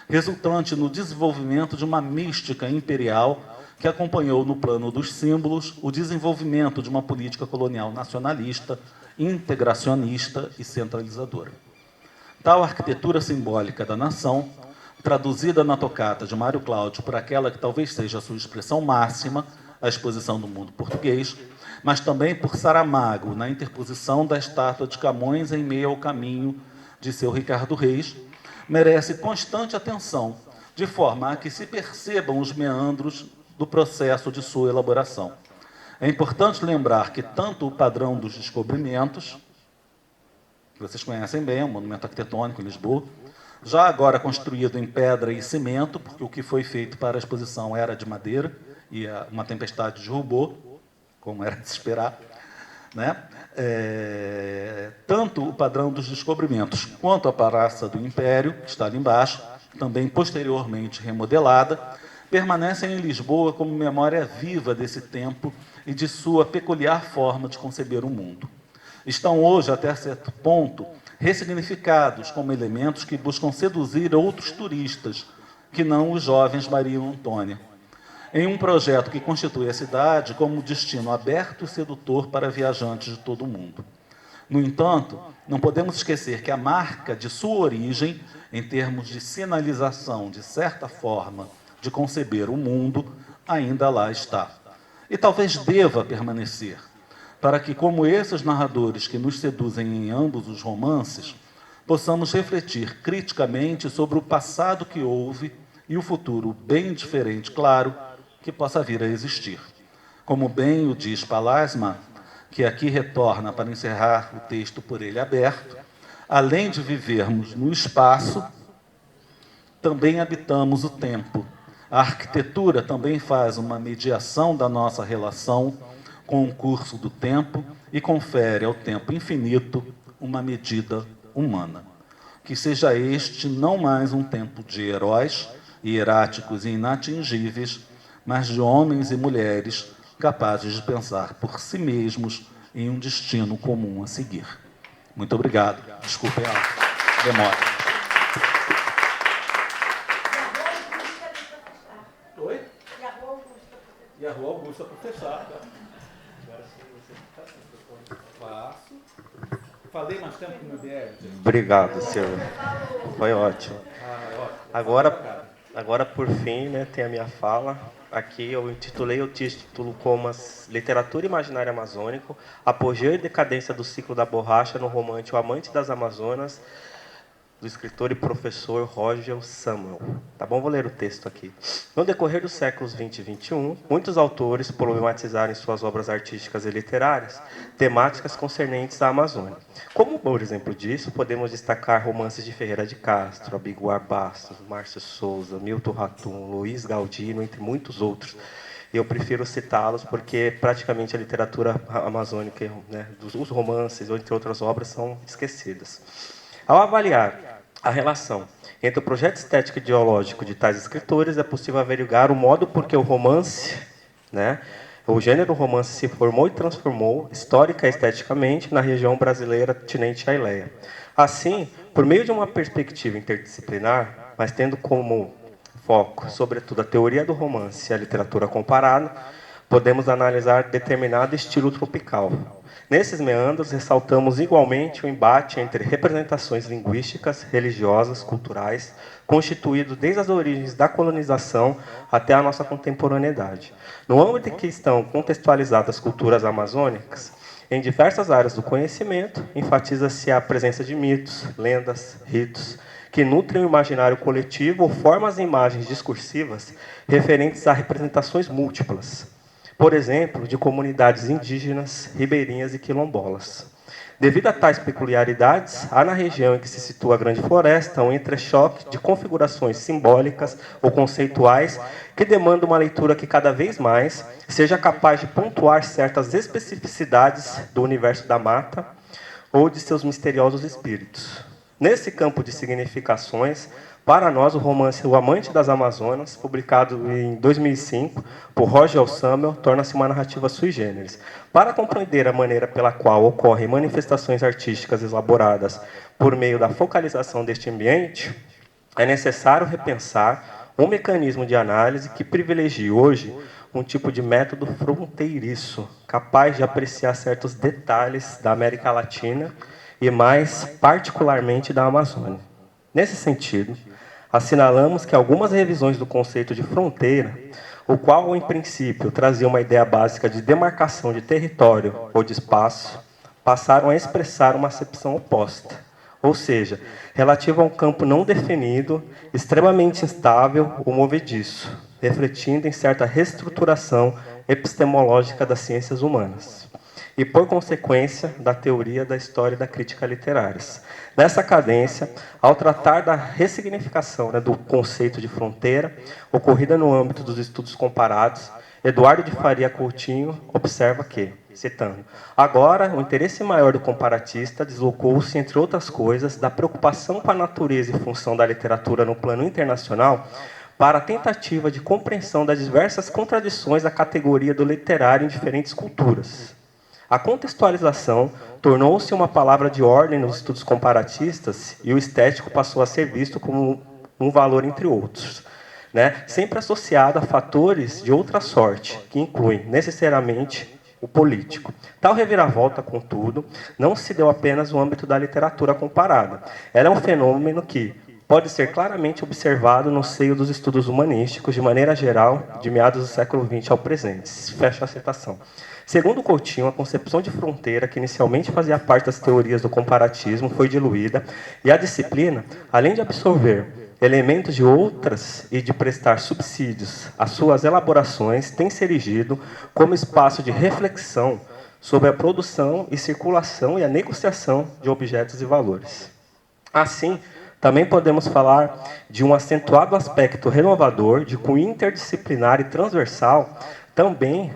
resultante no desenvolvimento de uma mística imperial que acompanhou, no plano dos símbolos, o desenvolvimento de uma política colonial nacionalista, integracionista e centralizadora. Tal arquitetura simbólica da nação, traduzida na tocata de Mário Cláudio por aquela que talvez seja a sua expressão máxima, a exposição do mundo português, mas também por Saramago, na interposição da estátua de Camões em meio ao caminho de seu Ricardo Reis, merece constante atenção, de forma a que se percebam os meandros do processo de sua elaboração. É importante lembrar que tanto o padrão dos descobrimentos, que vocês conhecem bem, um monumento arquitetônico em Lisboa, já agora construído em pedra e cimento, porque o que foi feito para a exposição era de madeira, e uma tempestade derrubou, como era de se esperar, né? Tanto o padrão dos descobrimentos quanto a Praça do Império, que está ali embaixo, também posteriormente remodelada, permanecem em Lisboa como memória viva desse tempo e de sua peculiar forma de conceber o mundo. Estão hoje, até certo ponto, ressignificados como elementos que buscam seduzir outros turistas, que não os jovens Maria Antônia, em um projeto que constitui a cidade como destino aberto e sedutor para viajantes de todo o mundo. No entanto, não podemos esquecer que a marca de sua origem, em termos de sinalização, de certa forma, de conceber o mundo, ainda lá está. E talvez deva permanecer, para que, como esses narradores que nos seduzem em ambos os romances, possamos refletir criticamente sobre o passado que houve e o futuro bem diferente, claro, que possa vir a existir. Como bem o diz Palasma, que aqui retorna para encerrar o texto por ele aberto, além de vivermos no espaço, também habitamos o tempo. A arquitetura também faz uma mediação da nossa relação com o curso do tempo e confere ao tempo infinito uma medida humana. Que seja este não mais um tempo de heróis, hieráticos e inatingíveis, mas de homens e mulheres capazes de pensar por si mesmos em um destino comum a seguir. Muito obrigado. Desculpem a demora. Oi? E a Rua Augusta para fechar. Faço. Falei mais tempo que o meu BR. Obrigado, Silvio. Foi ótimo. Agora, por fim, né, tem a minha fala. Aqui eu intitulei o título como Literatura Imaginária Amazônico, Apogeu e Decadência do Ciclo da Borracha no romance O Amante das Amazonas, do escritor e professor Roger Samuel. Tá bom? Vou ler o texto aqui. No decorrer dos séculos 20 e 21, muitos autores problematizaram em suas obras artísticas e literárias temáticas concernentes à Amazônia. Como bom exemplo disso, podemos destacar romances de Ferreira de Castro, Abiguar Bastos, Márcio Souza, Milton Ratum, Luiz Galdino, entre muitos outros, Eu prefiro citá-los porque praticamente a literatura amazônica, né, os romances, entre outras obras, são esquecidas. Ao avaliar a relação entre o projeto estético e ideológico de tais escritores, é possível averiguar o modo por que o romance, né, o gênero romance se formou e transformou, histórica e esteticamente, na região brasileira tinente à Ileia. Assim, por meio de uma perspectiva interdisciplinar, mas tendo como foco, sobretudo, a teoria do romance e a literatura comparada, podemos analisar determinado estilo tropical. Nesses meandros, ressaltamos igualmente o embate entre representações linguísticas, religiosas, culturais, constituídos desde as origens da colonização até a nossa contemporaneidade. No âmbito em que estão contextualizadas as culturas amazônicas, em diversas áreas do conhecimento, enfatiza-se a presença de mitos, lendas, ritos, que nutrem o imaginário coletivo ou formam as imagens discursivas referentes a representações múltiplas, por exemplo, de comunidades indígenas, ribeirinhas e quilombolas. Devido a tais peculiaridades, há na região em que se situa a Grande Floresta um entrechoque de configurações simbólicas ou conceituais que demandam uma leitura que cada vez mais seja capaz de pontuar certas especificidades do universo da mata ou de seus misteriosos espíritos. Nesse campo de significações, para nós, o romance O Amante das Amazonas, publicado em 2005 por Roger Samuel, torna-se uma narrativa sui generis. Para compreender a maneira pela qual ocorrem manifestações artísticas elaboradas por meio da focalização deste ambiente, é necessário repensar um mecanismo de análise que privilegie hoje um tipo de método fronteiriço, capaz de apreciar certos detalhes da América Latina e, mais particularmente, da Amazônia. Nesse sentido, assinalamos que algumas revisões do conceito de fronteira, o qual, em princípio, trazia uma ideia básica de demarcação de território ou de espaço, passaram a expressar uma acepção oposta, ou seja, relativa a um campo não definido, extremamente instável ou movediço, refletindo em certa reestruturação epistemológica das ciências humanas e, por consequência, da teoria da história e da crítica literárias. Nessa cadência, ao tratar da ressignificação, do conceito de fronteira, ocorrida no âmbito dos estudos comparados, Eduardo de Faria Coutinho observa que, citando, agora, o interesse maior do comparatista deslocou-se, entre outras coisas, da preocupação com a natureza e função da literatura no plano internacional para a tentativa de compreensão das diversas contradições da categoria do literário em diferentes culturas. A contextualização tornou-se uma palavra de ordem nos estudos comparatistas e o estético passou a ser visto como um valor entre outros, sempre associado a fatores de outra sorte, que incluem necessariamente o político. Tal reviravolta, contudo, não se deu apenas no âmbito da literatura comparada. Ela é um fenômeno que pode ser claramente observado no seio dos estudos humanísticos, de maneira geral, de meados do século XX ao presente. Fecha a citação. Segundo Coutinho, a concepção de fronteira, que inicialmente fazia parte das teorias do comparatismo, foi diluída, e a disciplina, além de absorver elementos de outras e de prestar subsídios às suas elaborações, tem se erigido como espaço de reflexão sobre a produção e circulação e a negociação de objetos e valores. Assim, também podemos falar de um acentuado aspecto renovador, de cunho interdisciplinar e transversal, também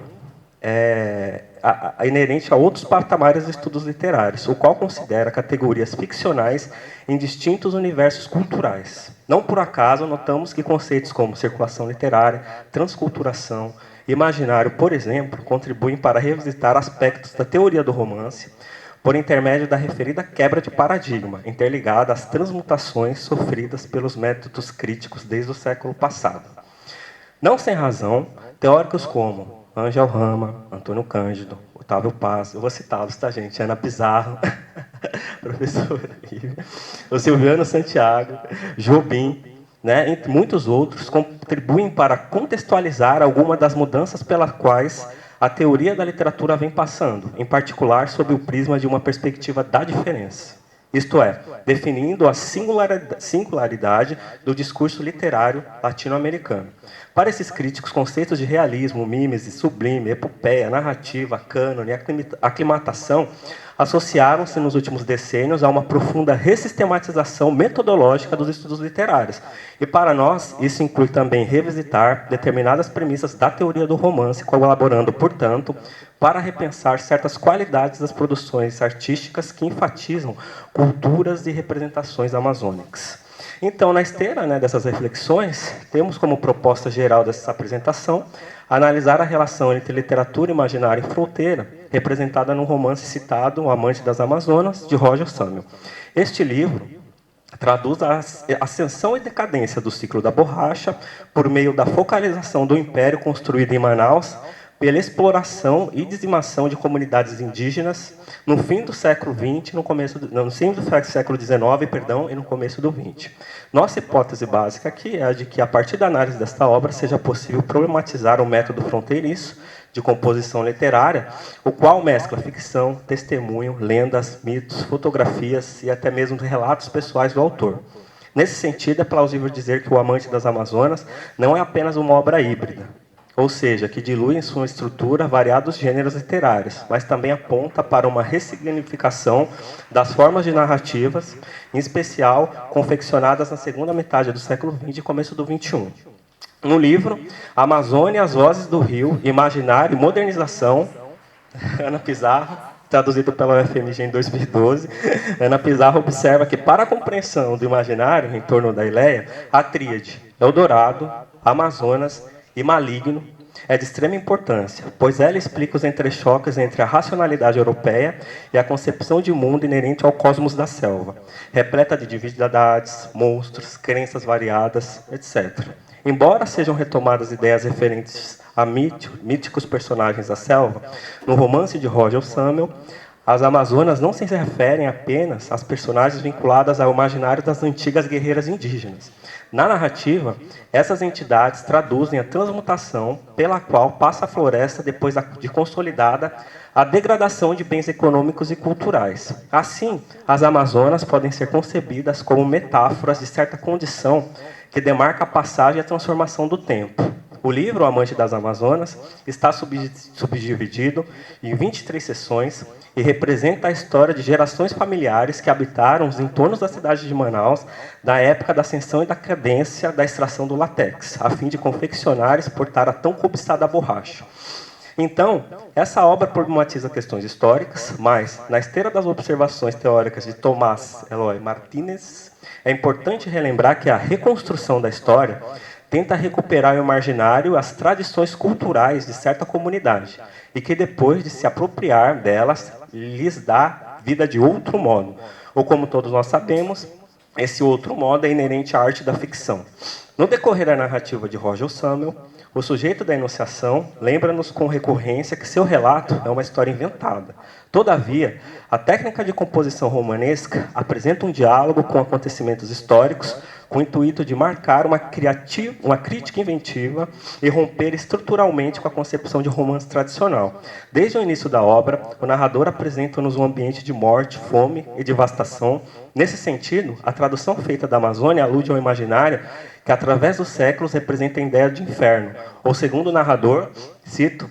inerente a outros patamares de estudos literários, o qual considera categorias ficcionais em distintos universos culturais. Não por acaso, notamos que conceitos como circulação literária, transculturação, imaginário, por exemplo, contribuem para revisitar aspectos da teoria do romance, por intermédio da referida quebra de paradigma, interligada às transmutações sofridas pelos métodos críticos desde o século passado. Não sem razão, teóricos como Ângel Rama, Antônio Cândido, Otávio Paz, eu vou citá-los, tá, gente? Ana Pizarro, professora Lívia, o Silviano Santiago, Jobim, entre muitos outros, contribuem para contextualizar algumas das mudanças pelas quais a teoria da literatura vem passando, em particular sob o prisma de uma perspectiva da diferença. Isto é, definindo a singularidade do discurso literário latino-americano. Para esses críticos, conceitos de realismo, mímese, sublime, epopeia, narrativa, cânone e aclimatação associaram-se nos últimos decênios a uma profunda ressistematização metodológica dos estudos literários. E para nós, isso inclui também revisitar determinadas premissas da teoria do romance, colaborando, portanto, para repensar certas qualidades das produções artísticas que enfatizam culturas e representações amazônicas. Então, na esteira, dessas reflexões, temos como proposta geral dessa apresentação analisar a relação entre literatura, imaginário e fronteira, representada no romance citado O Amante das Amazonas, de Roger Samuel. Este livro traduz a ascensão e decadência do ciclo da borracha por meio da focalização do império construído em Manaus, pela exploração e dizimação de comunidades indígenas no fim do século XX, no fim do século XIX, e no começo do XX. Nossa hipótese básica aqui é a de que, a partir da análise desta obra, seja possível problematizar o método fronteiriço de composição literária, o qual mescla ficção, testemunho, lendas, mitos, fotografias e até mesmo relatos pessoais do autor. Nesse sentido, é plausível dizer que O Amante das Amazonas não é apenas uma obra híbrida, ou seja, que dilui em sua estrutura variados gêneros literários, mas também aponta para uma ressignificação das formas de narrativas, em especial confeccionadas na segunda metade do século XX e começo do XXI. No livro, Amazônia, as Vozes do Rio, Imaginário e Modernização, Ana Pizarro, traduzido pela UFMG em 2012, Ana Pizarro observa que, para a compreensão do imaginário em torno da Ileia, a tríade Eldorado, Amazonas e Maligno é de extrema importância, pois ela explica os entrechoques entre a racionalidade europeia e a concepção de mundo inerente ao cosmos da selva, repleta de divindades, monstros, crenças variadas, etc. Embora sejam retomadas ideias referentes a míticos personagens da selva, no romance de Roger Samuel, as Amazonas não se referem apenas às personagens vinculadas ao imaginário das antigas guerreiras indígenas. Na narrativa, essas entidades traduzem a transmutação pela qual passa a floresta depois de consolidada a degradação de bens econômicos e culturais. Assim, as Amazonas podem ser concebidas como metáforas de certa condição que demarca a passagem e a transformação do tempo. O livro O Amante das Amazonas está subdividido em 23 sessões e representa a história de gerações familiares que habitaram os entornos da cidade de Manaus da época da ascensão e da cadência da extração do látex, a fim de confeccionar e exportar a tão cobiçada borracha. Então, essa obra problematiza questões históricas, mas, na esteira das observações teóricas de Tomás Eloy Martínez, é importante relembrar que a reconstrução da história tenta recuperar o imaginário as tradições culturais de certa comunidade, e que depois de se apropriar delas, lhes dá vida de outro modo. Ou, como todos nós sabemos, esse outro modo é inerente à arte da ficção. No decorrer da narrativa de Roger Samuel, o sujeito da enunciação lembra-nos com recorrência que seu relato é uma história inventada. Todavia, a técnica de composição romanesca apresenta um diálogo com acontecimentos históricos, com o intuito de marcar uma crítica inventiva e romper estruturalmente com a concepção de romance tradicional. Desde o início da obra, o narrador apresenta-nos um ambiente de morte, fome e devastação. Nesse sentido, a tradução feita da Amazônia alude ao imaginário que, através dos séculos, representa a ideia de inferno, ou, segundo o narrador, cito,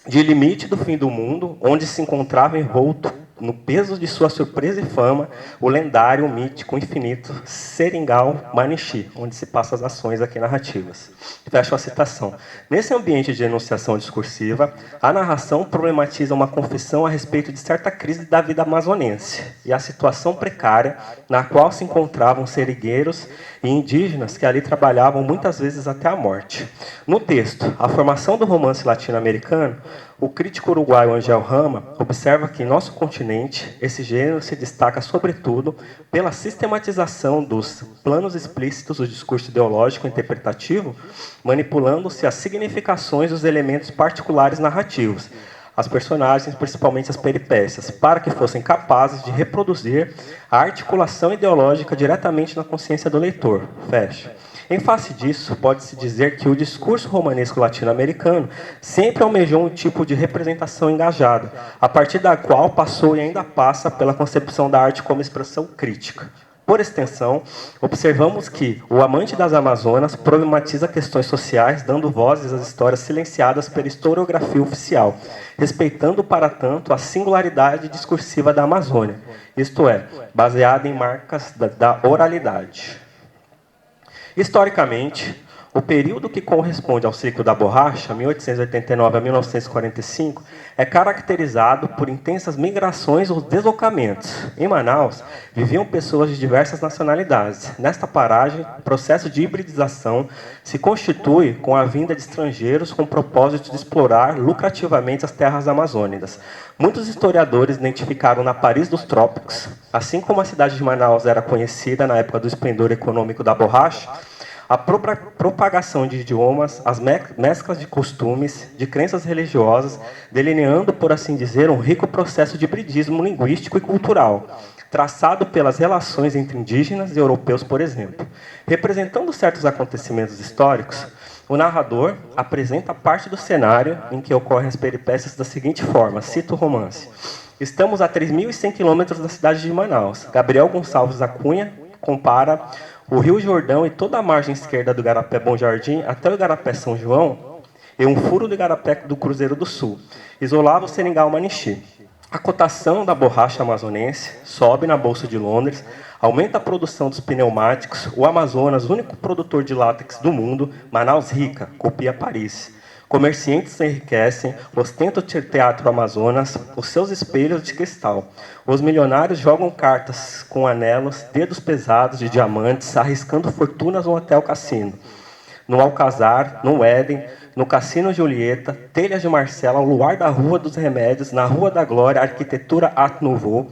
de limite do fim do mundo, onde se encontrava envolto no peso de sua surpresa e fama, o lendário, mítico, infinito Seringal Manichi, onde se passam as ações aqui narrativas. Fecho a citação. Nesse ambiente de enunciação discursiva, a narração problematiza uma confissão a respeito de certa crise da vida amazonense e a situação precária na qual se encontravam serigueiros e indígenas que ali trabalhavam muitas vezes até a morte. No texto, A Formação do Romance Latino-Americano, o crítico uruguaio Angel Rama observa que em nosso continente esse gênero se destaca sobretudo pela sistematização dos planos explícitos do discurso ideológico interpretativo, manipulando-se as significações dos elementos particulares narrativos, as personagens, principalmente as peripécias, para que fossem capazes de reproduzir a articulação ideológica diretamente na consciência do leitor. Fecha. Em face disso, pode-se dizer que o discurso romanesco latino-americano sempre almejou um tipo de representação engajada, a partir da qual passou e ainda passa pela concepção da arte como expressão crítica. Por extensão, observamos que o amante das Amazonas problematiza questões sociais, dando vozes às histórias silenciadas pela historiografia oficial, respeitando, para tanto, a singularidade discursiva da Amazônia, isto é, baseada em marcas da oralidade. Historicamente, o período que corresponde ao ciclo da borracha, 1889 a 1945, é caracterizado por intensas migrações ou deslocamentos. Em Manaus, viviam pessoas de diversas nacionalidades. Nesta paragem, o processo de hibridização se constitui com a vinda de estrangeiros com o propósito de explorar lucrativamente as terras amazônicas. Muitos historiadores identificaram na Paris dos Trópicos, assim como a cidade de Manaus era conhecida na época do esplendor econômico da borracha, a propagação de idiomas, as mesclas de costumes, de crenças religiosas, delineando, por assim dizer, um rico processo de hibridismo linguístico e cultural, traçado pelas relações entre indígenas e europeus, por exemplo. Representando certos acontecimentos históricos, o narrador apresenta parte do cenário em que ocorrem as peripécias da seguinte forma, cito o romance. Estamos a 3.100 quilômetros da cidade de Manaus. Gabriel Gonçalves da Cunha compara o Rio Jordão e toda a margem esquerda do Igarapé Bom Jardim até o Igarapé São João e um furo do Igarapé do Cruzeiro do Sul. Isolava o Seringal Manixi. A cotação da borracha amazonense sobe na Bolsa de Londres, aumenta a produção dos pneumáticos, o Amazonas, único produtor de látex do mundo, Manaus rica, copia Paris. Comerciantes se enriquecem, ostentam o Teatro Amazonas, os seus espelhos de cristal. Os milionários jogam cartas com anelos, dedos pesados de diamantes, arriscando fortunas no Hotel Cassino. No Alcazar, no Éden, no Cassino Julieta, Telhas de Marcela, ao luar da Rua dos Remédios, na Rua da Glória, arquitetura Art Nouveau,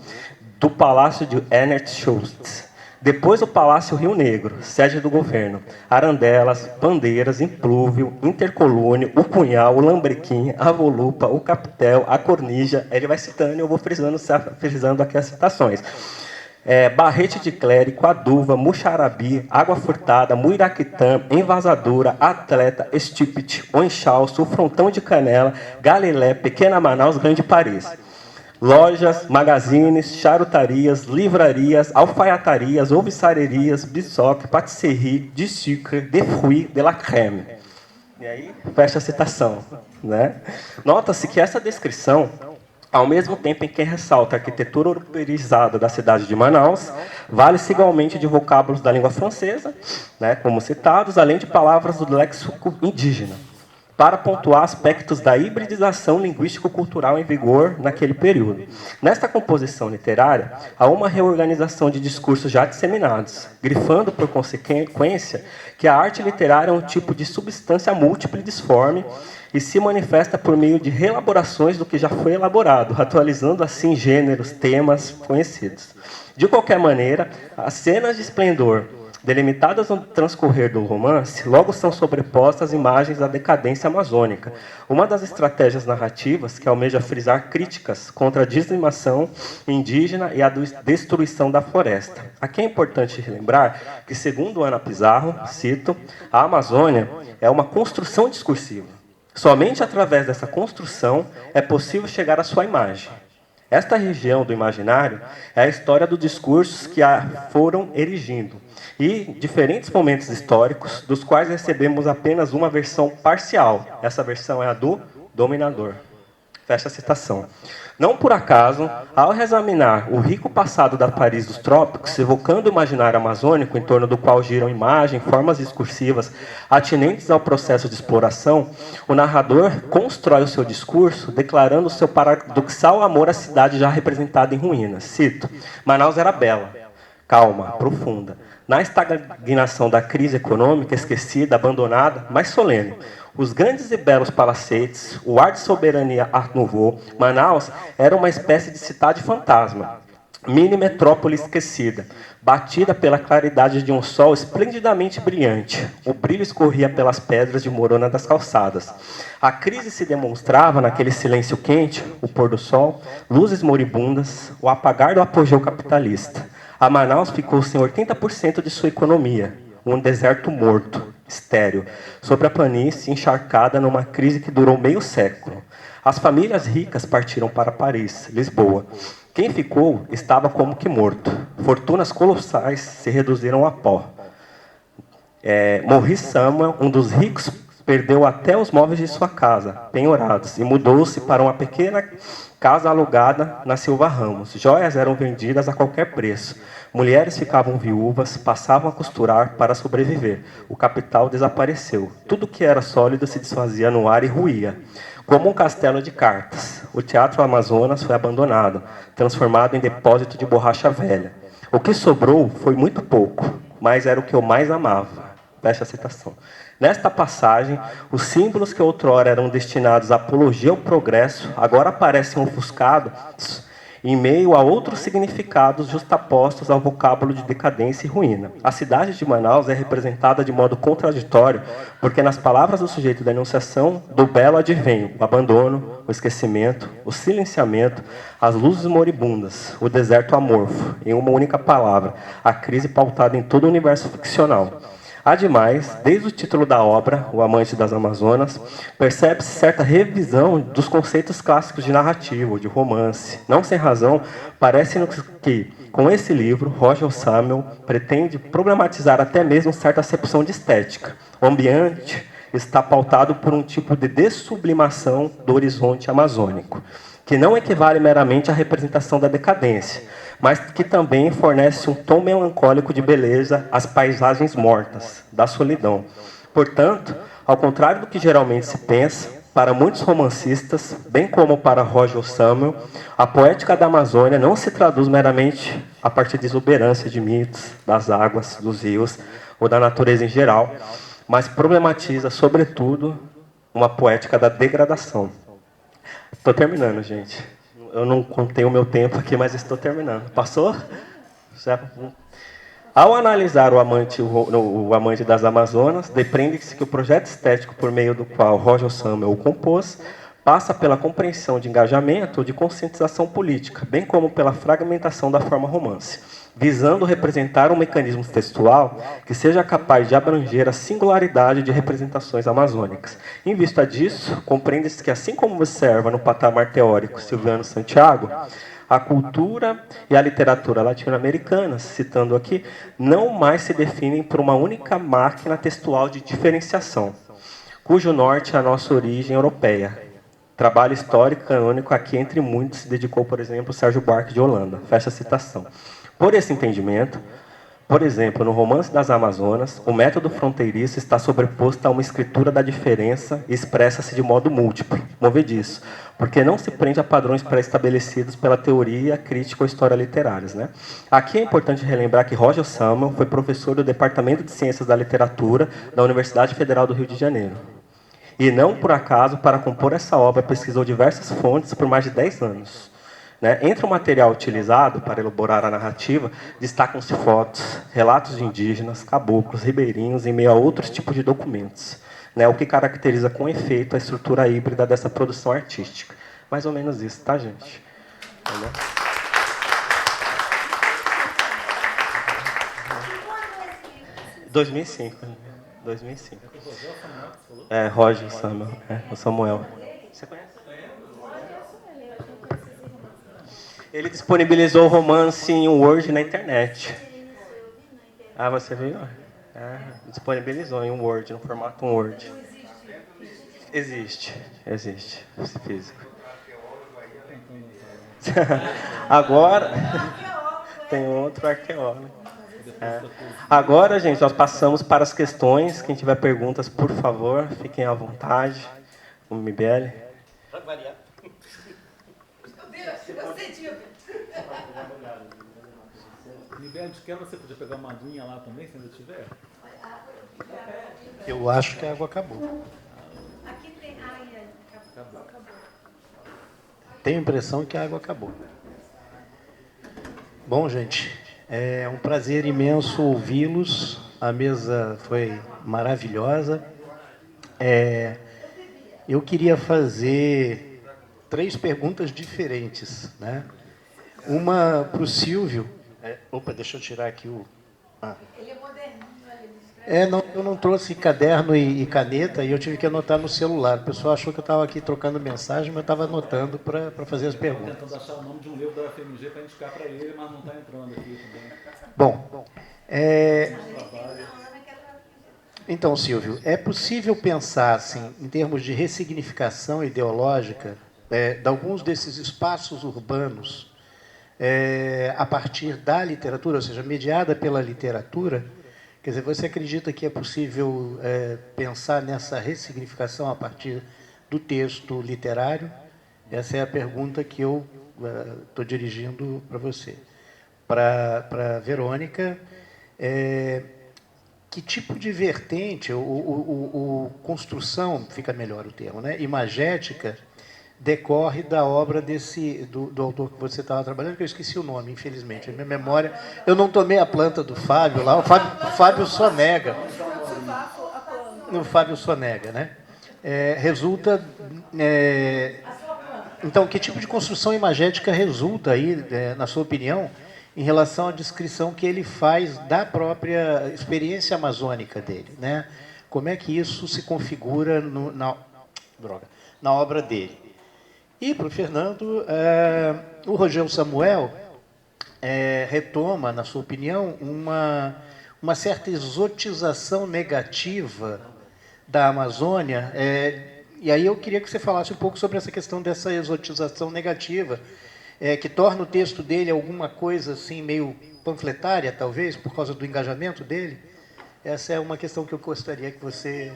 do Palácio de Ernest Schultz. Depois o Palácio Rio Negro, sede do governo. Arandelas, Bandeiras, Implúvio, Intercolúnio, o Punhal, o Lambrequim, a Volupa, o Capitel, a Cornija. Ele vai citando e eu vou frisando aqui as citações. Barrete de Clérico, Aduva, Muxarabi, Água Furtada, Muiraquitã, Envasadura, Atleta, Estipit, Oinchaus, o Frontão de Canela, Galilé, Pequena Manaus, Grande Paris. Lojas, magazines, charutarias, livrarias, alfaiatarias, oviçarerias, bissoque, patisserie, de sucre, de fruits, de la crème. E aí, fecha a citação. Né? Nota-se que essa descrição, ao mesmo tempo em que ressalta a arquitetura urbanizada da cidade de Manaus, vale-se igualmente de vocábulos da língua francesa, né, como citados, além de palavras do léxico indígena, para pontuar aspectos da hibridização linguístico-cultural em vigor naquele período. Nesta composição literária, há uma reorganização de discursos já disseminados, grifando, por consequência, que a arte literária é um tipo de substância múltipla e disforme e se manifesta por meio de reelaborações do que já foi elaborado, atualizando assim gêneros, temas conhecidos. De qualquer maneira, as cenas de esplendor delimitadas no transcorrer do romance, logo são sobrepostas imagens da decadência amazônica, uma das estratégias narrativas que almeja frisar críticas contra a dizimação indígena e a destruição da floresta. Aqui é importante lembrar que, segundo Ana Pizarro, cito, a Amazônia é uma construção discursiva. Somente através dessa construção é possível chegar à sua imagem. Esta região do imaginário é a história dos discursos que a foram erigindo e diferentes momentos históricos, dos quais recebemos apenas uma versão parcial. Essa versão é a do dominador. Fecha a citação. Não por acaso, ao reexaminar o rico passado da Paris dos Trópicos, evocando o imaginário amazônico, em torno do qual giram imagem, formas discursivas atinentes ao processo de exploração, o narrador constrói o seu discurso declarando o seu paradoxal amor à cidade já representada em ruínas. Cito, Manaus era bela, calma, profunda. Na estagnação da crise econômica, esquecida, abandonada, mas solene. Os grandes e belos palacetes, o ar de soberania Art Nouveau, Manaus era uma espécie de cidade fantasma, mini metrópole esquecida, batida pela claridade de um sol esplendidamente brilhante. O brilho escorria pelas pedras de morona das calçadas. A crise se demonstrava naquele silêncio quente, o pôr do sol, luzes moribundas, o apagar do apogeu capitalista. A Manaus ficou sem 80% de sua economia, um deserto morto, estéril, sobre a planície encharcada numa crise que durou meio século. As famílias ricas partiram para Paris, Lisboa, Quem ficou estava como que morto. Fortunas colossais se reduziram a pó. Maurice Samuel, um dos ricos, perdeu até os móveis de sua casa, penhorados, e mudou-se para uma pequena casa alugada na Silva Ramos. Joias eram vendidas a qualquer preço. Mulheres ficavam viúvas, passavam a costurar para sobreviver. O capital desapareceu. Tudo que era sólido se desfazia no ar e ruía. Como um castelo de cartas, o Teatro Amazonas foi abandonado, transformado em depósito de borracha velha. O que sobrou foi muito pouco, mas era o que eu mais amava. Fecha a citação. Nesta passagem, os símbolos que outrora eram destinados à apologia ao progresso, agora parecem ofuscados em meio a outros significados justapostos ao vocábulo de decadência e ruína. A cidade de Manaus é representada de modo contraditório, porque nas palavras do sujeito da enunciação, do belo advém o abandono, o esquecimento, o silenciamento, as luzes moribundas, o deserto amorfo, em uma única palavra, a crise pautada em todo o universo ficcional. Ademais, desde o título da obra, O Amante das Amazonas, percebe-se certa revisão dos conceitos clássicos de narrativa, de romance. Não sem razão, parece-nos que, com esse livro, Roger Samuel pretende problematizar até mesmo certa acepção de estética. O ambiente está pautado por um tipo de dessublimação do horizonte amazônico, que não equivale meramente à representação da decadência, mas que também fornece um tom melancólico de beleza às paisagens mortas, da solidão. Portanto, ao contrário do que geralmente se pensa, para muitos romancistas, bem como para Roger Samuel, a poética da Amazônia não se traduz meramente a partir de exuberância de mitos, das águas, dos rios ou da natureza em geral, mas problematiza, sobretudo, uma poética da degradação. Estou terminando, gente. Eu não contei o meu tempo aqui, mas estou terminando. Passou? Já. Ao analisar o Amante das Amazonas, depreende-se que o projeto estético por meio do qual Roger Samuel o compôs passa pela compreensão de engajamento ou de conscientização política, bem como pela fragmentação da forma romance, visando representar um mecanismo textual que seja capaz de abranger a singularidade de representações amazônicas. Em vista disso, compreende-se que, assim como observa no patamar teórico Silviano Santiago, a cultura e a literatura latino-americanas, citando aqui, não mais se definem por uma única máquina textual de diferenciação, cujo norte é a nossa origem europeia. Trabalho histórico canônico a que, entre muitos, se dedicou, por exemplo, Sérgio Buarque de Holanda. Fecha a citação. Por esse entendimento, por exemplo, no Romance das Amazonas, o método fronteiriço está sobreposto a uma escritura da diferença e expressa-se de modo múltiplo, movediço, porque não se prende a padrões pré-estabelecidos pela teoria, crítica ou história literárias. Né? Aqui é importante relembrar que Roger Samuel foi professor do Departamento de Ciências da Literatura da Universidade Federal do Rio de Janeiro. E não por acaso, para compor essa obra, pesquisou diversas fontes por mais de 10 anos. Entre o material utilizado para elaborar a narrativa, destacam-se fotos, relatos de indígenas, caboclos, ribeirinhos, em meio a outros tipos de documentos, o que caracteriza com efeito a estrutura híbrida dessa produção artística. Mais ou menos isso, tá, gente? Entendeu? 2005. 2005. Roger Samuel. O Samuel. Você conhece? Ele disponibilizou o romance em Word na internet. Ah, você viu? Disponibilizou em Word, no formato Word. Existe esse físico. Agora, tem outro arqueólogo. Agora, gente, nós passamos para as questões. Quem tiver perguntas, por favor, fiquem à vontade. O MBL. Pode variar. Você diga. MBL, de quebra, você podia pegar uma aguinha lá também, se ainda tiver? Eu acho que a água acabou. Aqui tem. Acabou. Tenho a impressão que a água acabou. Bom, gente, é um prazer imenso ouvi-los. A mesa foi maravilhosa. Eu queria fazer 3 perguntas diferentes, né? Uma para o Silvio. Opa, deixa eu tirar aqui o... Ele é moderninho, olha, ele escreve. Não, eu não trouxe caderno e caneta e eu tive que anotar no celular. O pessoal achou que eu estava aqui trocando mensagem, mas eu estava anotando para fazer as perguntas. Tentando achar o nome de um livro da UFMG para indicar para ele, mas não está entrando aqui também. Bom, então, Silvio, é possível pensar assim, em termos de ressignificação ideológica de alguns desses espaços urbanos a partir da literatura, ou seja, mediada pela literatura? Quer dizer, você acredita que é possível pensar nessa ressignificação a partir do texto literário? Essa é a pergunta que eu estou dirigindo para você. Para Verônica, que tipo de vertente, construção, fica melhor o termo, né? Imagética, decorre da obra do autor que você estava trabalhando, que eu esqueci o nome, infelizmente. A minha memória... Eu não tomei a planta do Fábio lá, o Fábio Sonega. No Fábio Sonega, né? Resulta... Então, que tipo de construção imagética resulta aí, na sua opinião, em relação à descrição que ele faz da própria experiência amazônica dele, né? Como é que isso se configura na obra dele? E, para o Fernando, o Rogel Samuel retoma, na sua opinião, uma certa exotização negativa da Amazônia. E aí eu queria que você falasse um pouco sobre essa questão dessa exotização negativa, que torna o texto dele alguma coisa assim meio panfletária, talvez, por causa do engajamento dele. Essa é uma questão que eu gostaria que você...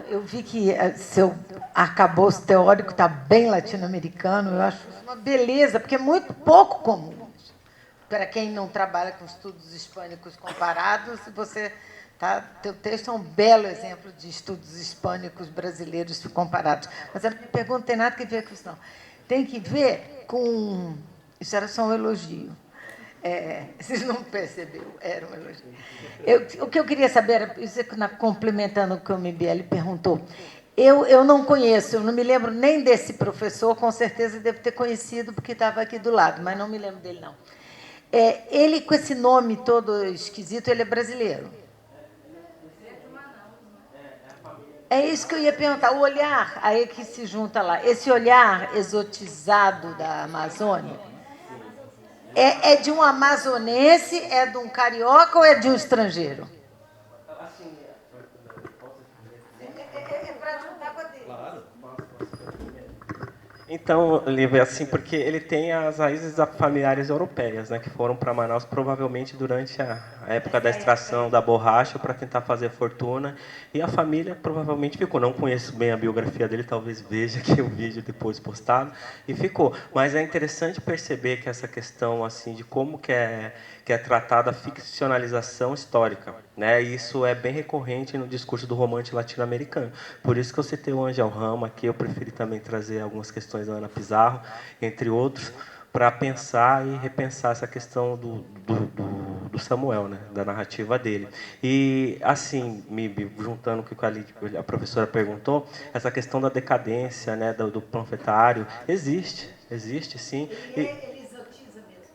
Eu vi que seu arcabouço teórico está bem latino-americano, eu acho uma beleza, porque é muito pouco comum. Para quem não trabalha com estudos hispânicos comparados, teu texto é um belo exemplo de estudos hispânicos brasileiros comparados. Mas a minha pergunta não tem nada a ver com isso, não. Tem que ver com... Isso era só um elogio. Vocês não perceberam, era um elogio. O que eu queria saber era, isso complementando o que o MBL perguntou, eu não conheço, eu não me lembro nem desse professor, com certeza devo ter conhecido, porque estava aqui do lado, mas não me lembro dele, não. Ele, com esse nome todo esquisito, ele é brasileiro? É isso que eu ia perguntar. O olhar, aí que se junta lá, esse olhar exotizado da Amazônia, é de um amazonense, é de um carioca ou é de um estrangeiro? Então, Lívia, assim, porque ele tem as raízes familiares europeias, né, que foram para Manaus provavelmente durante a época da extração da borracha para tentar fazer fortuna, e a família provavelmente ficou. Não conheço bem a biografia dele, talvez veja aqui o vídeo depois postado, e ficou. Mas é interessante perceber que essa questão assim de como que é tratada a ficcionalização histórica, né? Isso é bem recorrente no discurso do romance latino-americano. Por isso que eu citei o Angel Rama aqui, eu preferi também trazer algumas questões da Ana Pizarro, entre outros, para pensar e repensar essa questão do Samuel, né? Da narrativa dele. E, assim, juntando com o que a professora perguntou, essa questão da decadência, né? do panfletário, existe sim.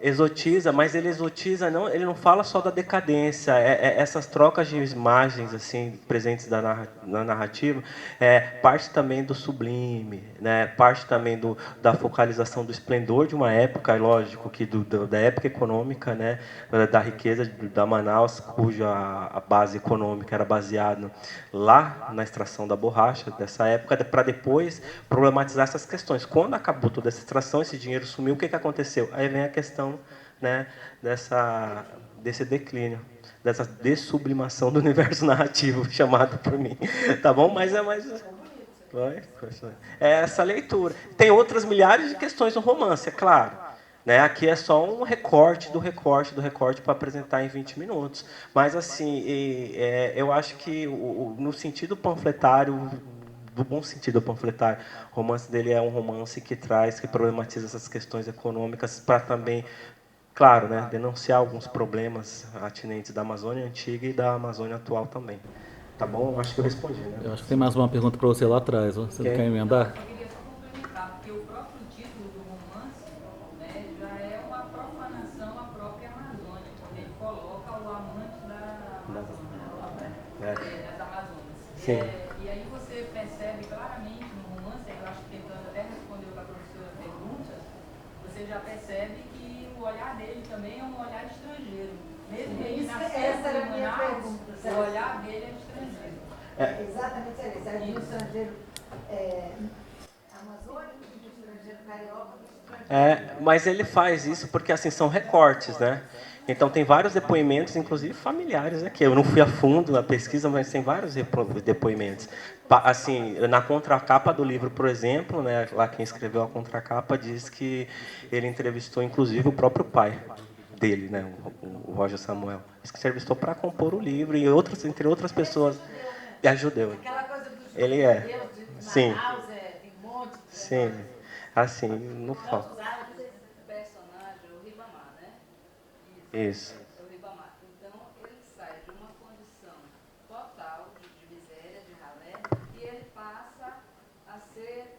Exotiza, mas ele exotiza, ele não fala só da decadência, essas trocas de imagens assim presentes na narrativa, parte também do sublime, né? Parte também da focalização do esplendor de uma época, lógico que da época econômica, né? Da riqueza da Manaus, cuja a base econômica era baseada lá na extração da borracha dessa época, para depois problematizar essas questões. Quando acabou toda essa extração, esse dinheiro sumiu, o que aconteceu? Aí vem a questão, né, desse declínio, dessa dessublimação do universo narrativo, chamado por mim. Tá bom? Mas é mais... É essa leitura. Tem outras milhares de questões no romance, é claro. Né? Aqui é só um recorte do recorte para apresentar em 20 minutos. Mas, assim, eu acho que, no sentido panfletário, do bom sentido panfletário, o romance dele é um romance que problematiza essas questões econômicas para também, claro, né, denunciar alguns problemas atinentes da Amazônia antiga e da Amazônia atual também. Tá bom? Eu acho que eu respondi, né? Eu acho que tem mais uma pergunta para você lá atrás. Você quer emendar? Eu queria só complementar, porque o próprio título do romance, né, já é uma profanação à própria É. Das Amazonas. Sim. E aí você percebe claramente no romance, eu acho que tentando até responder para a professora a pergunta, você já percebe que o olhar dele também é um olhar estrangeiro. Mesmo ele Essa era a minha pergunta. o olhar dele é estrangeiro. Exatamente, era de um estrangeiro amazônico, de um estrangeiro carioca, Mas ele faz isso porque assim são recortes, né? Então tem vários depoimentos, inclusive familiares aqui. Eu não fui a fundo na pesquisa, mas tem vários depoimentos. Assim, na contracapa do livro, por exemplo, né, lá quem escreveu a contracapa diz que ele entrevistou inclusive o próprio pai dele, né, o Roger Samuel. Ele entrevistou para compor o livro e outras, entre outras pessoas. É judeu. aquela coisa dos Ele é. de Sim. Manaus, tem um monte de Sim. Assim, não falta. Personagem, o Ribamar, né? Isso. O Ribamar. Então, ele sai de uma condição total de miséria, de ralé, e ele passa a ser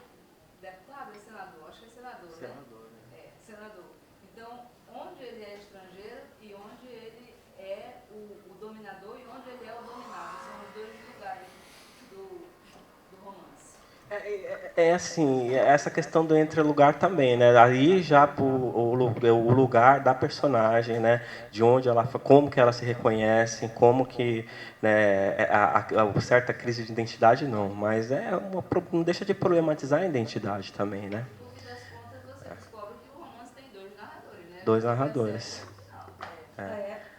deputado ou senador? Acho que é senador, né? Senador, né? Senador. Então, onde ele é estrangeiro e onde ele é o dominador e onde ele é o dominado. São os dois lugares do romance. Assim, essa questão do entre-lugar também, né? Aí já o lugar da personagem, né? De onde ela, como que ela se reconhece, como que, né? A certa crise de identidade não, mas não deixa de problematizar a identidade também, né? No fim das contas, você descobre que o romance tem dois narradores, né? Dois narradores.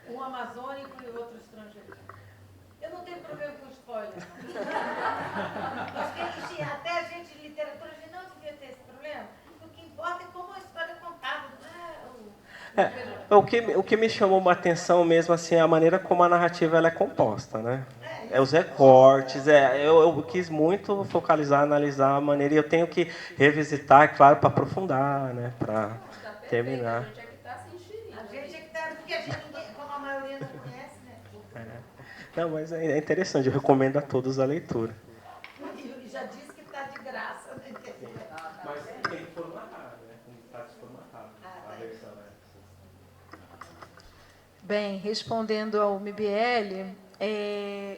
Um amazônico e outro estrangeiro. Eu não tenho problema com spoiler, não. Até a gente de literatura, a gente não devia ter esse problema. O que importa é como a história é contada, O que me chamou uma atenção mesmo assim é a maneira como a narrativa ela é composta, né? Os recortes, eu quis muito focalizar, analisar a maneira e eu tenho que revisitar, é claro, para aprofundar, né? Para terminar. A gente é que está se enxerindo. A gente é que está, porque a gente, como a maioria não conhece, né? Não, mas é interessante, eu recomendo a todos a leitura. E já disse que está de graça, né? Mas tem que formatar, né? Está desformatado a versão. Bem, respondendo ao MBL,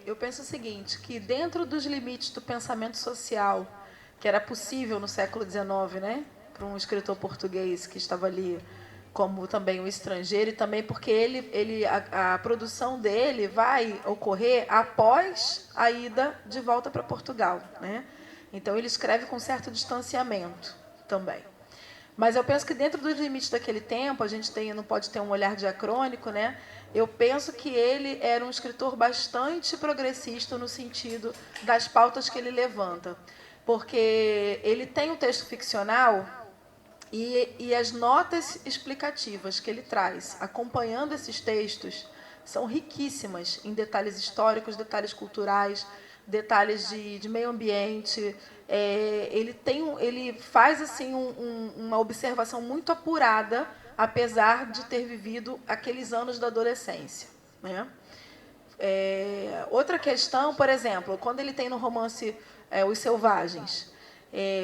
eu penso o seguinte, que dentro dos limites do pensamento social, que era possível no século XIX, né, para um escritor português que estava ali como também um estrangeiro, e também porque a produção dele vai ocorrer após a ida de volta para Portugal, né? Então ele escreve com certo distanciamento também. Mas eu penso que dentro dos limites daquele tempo, a gente não pode ter um olhar diacrônico, né? Eu penso que ele era um escritor bastante progressista no sentido das pautas que ele levanta. Porque ele tem um texto ficcional e as notas explicativas que ele traz, acompanhando esses textos, são riquíssimas em detalhes históricos, detalhes culturais, detalhes de meio ambiente. Ele faz assim uma observação muito apurada, apesar de ter vivido aqueles anos da adolescência, né? Outra questão, por exemplo, quando ele tem no romance Os Selvagens,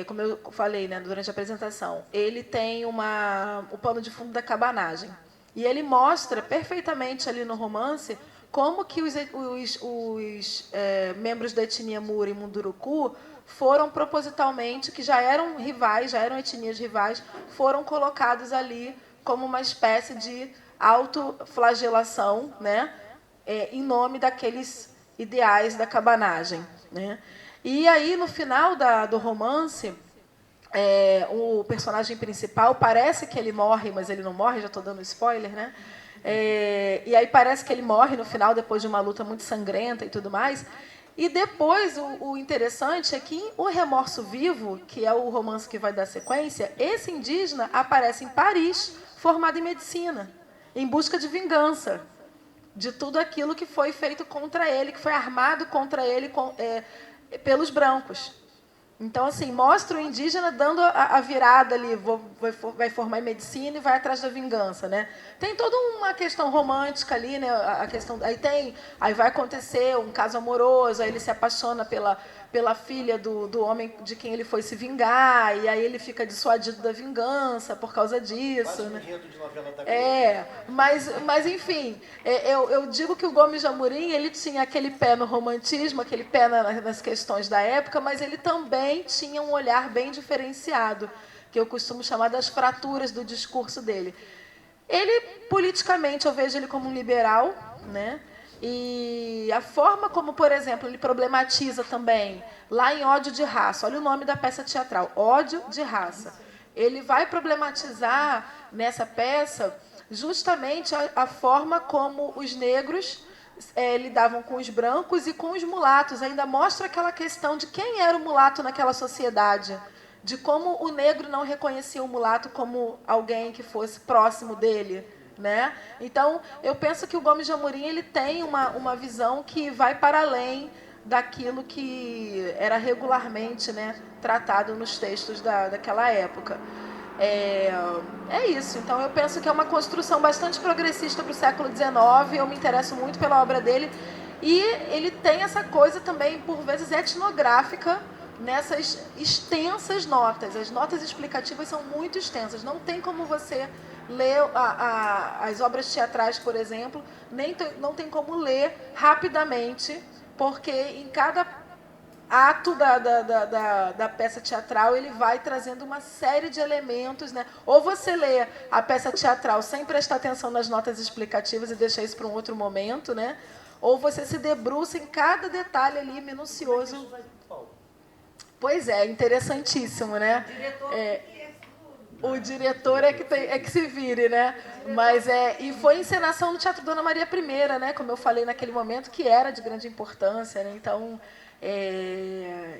como eu falei, né, durante a apresentação, ele tem o pano de fundo da cabanagem. E ele mostra perfeitamente ali no romance como que os membros da etnia Mura e Munduruku foram propositalmente, que já eram rivais, já eram etnias rivais, foram colocados ali como uma espécie de autoflagelação, né, em nome daqueles ideais da cabanagem, né? E aí, no final do romance, o personagem principal, parece que ele morre, mas ele não morre, já estou dando spoiler, né? E aí parece que ele morre no final, depois de uma luta muito sangrenta e tudo mais. E depois, o interessante é que O Remorso Vivo, que é o romance que vai dar sequência, esse indígena aparece em Paris, formado em medicina, em busca de vingança de tudo aquilo que foi feito contra ele, que foi armado contra ele pelos brancos. Então, assim, mostra o indígena dando a virada ali, vai formar em medicina e vai atrás da vingança, né? Tem toda uma questão romântica ali, né? A questão, aí vai acontecer um caso amoroso, aí ele se apaixona pela filha do homem de quem ele foi se vingar, e aí ele fica dissuadido da vingança por causa disso, né? Mas enfim, eu digo que o Gomes de Amorim, ele tinha aquele pé no romantismo, aquele pé nas questões da época, mas ele também tinha um olhar bem diferenciado, que eu costumo chamar das fraturas do discurso dele. Ele, politicamente, eu vejo ele como um liberal, né? E a forma como, por exemplo, ele problematiza também, lá em Ódio de Raça, olha o nome da peça teatral, Ódio de Raça. Ele vai problematizar nessa peça justamente a forma como os negros lidavam com os brancos e com os mulatos. Ainda mostra aquela questão de quem era o mulato naquela sociedade, de como o negro não reconhecia o mulato como alguém que fosse próximo dele, né? Então, eu penso que o Gomes de Amorim ele tem uma visão que vai para além daquilo que era regularmente, né, tratado nos textos daquela época. É isso. Então, eu penso que é uma construção bastante progressista para o século XIX. Eu me interesso muito pela obra dele. E ele tem essa coisa também, por vezes, etnográfica, nessas extensas notas. As notas explicativas são muito extensas. Não tem como você ler as obras teatrais, por exemplo, não tem como ler rapidamente, porque em cada ato da peça teatral ele vai trazendo uma série de elementos, né? Ou você lê a peça teatral sem prestar atenção nas notas explicativas e deixa isso para um outro momento, né? Ou você se debruça em cada detalhe ali minucioso. Pois é, interessantíssimo, né? O diretor é que se vire, né? Mas e foi encenação no Teatro Dona Maria I, né? Como eu falei naquele momento, que era de grande importância, né? Então,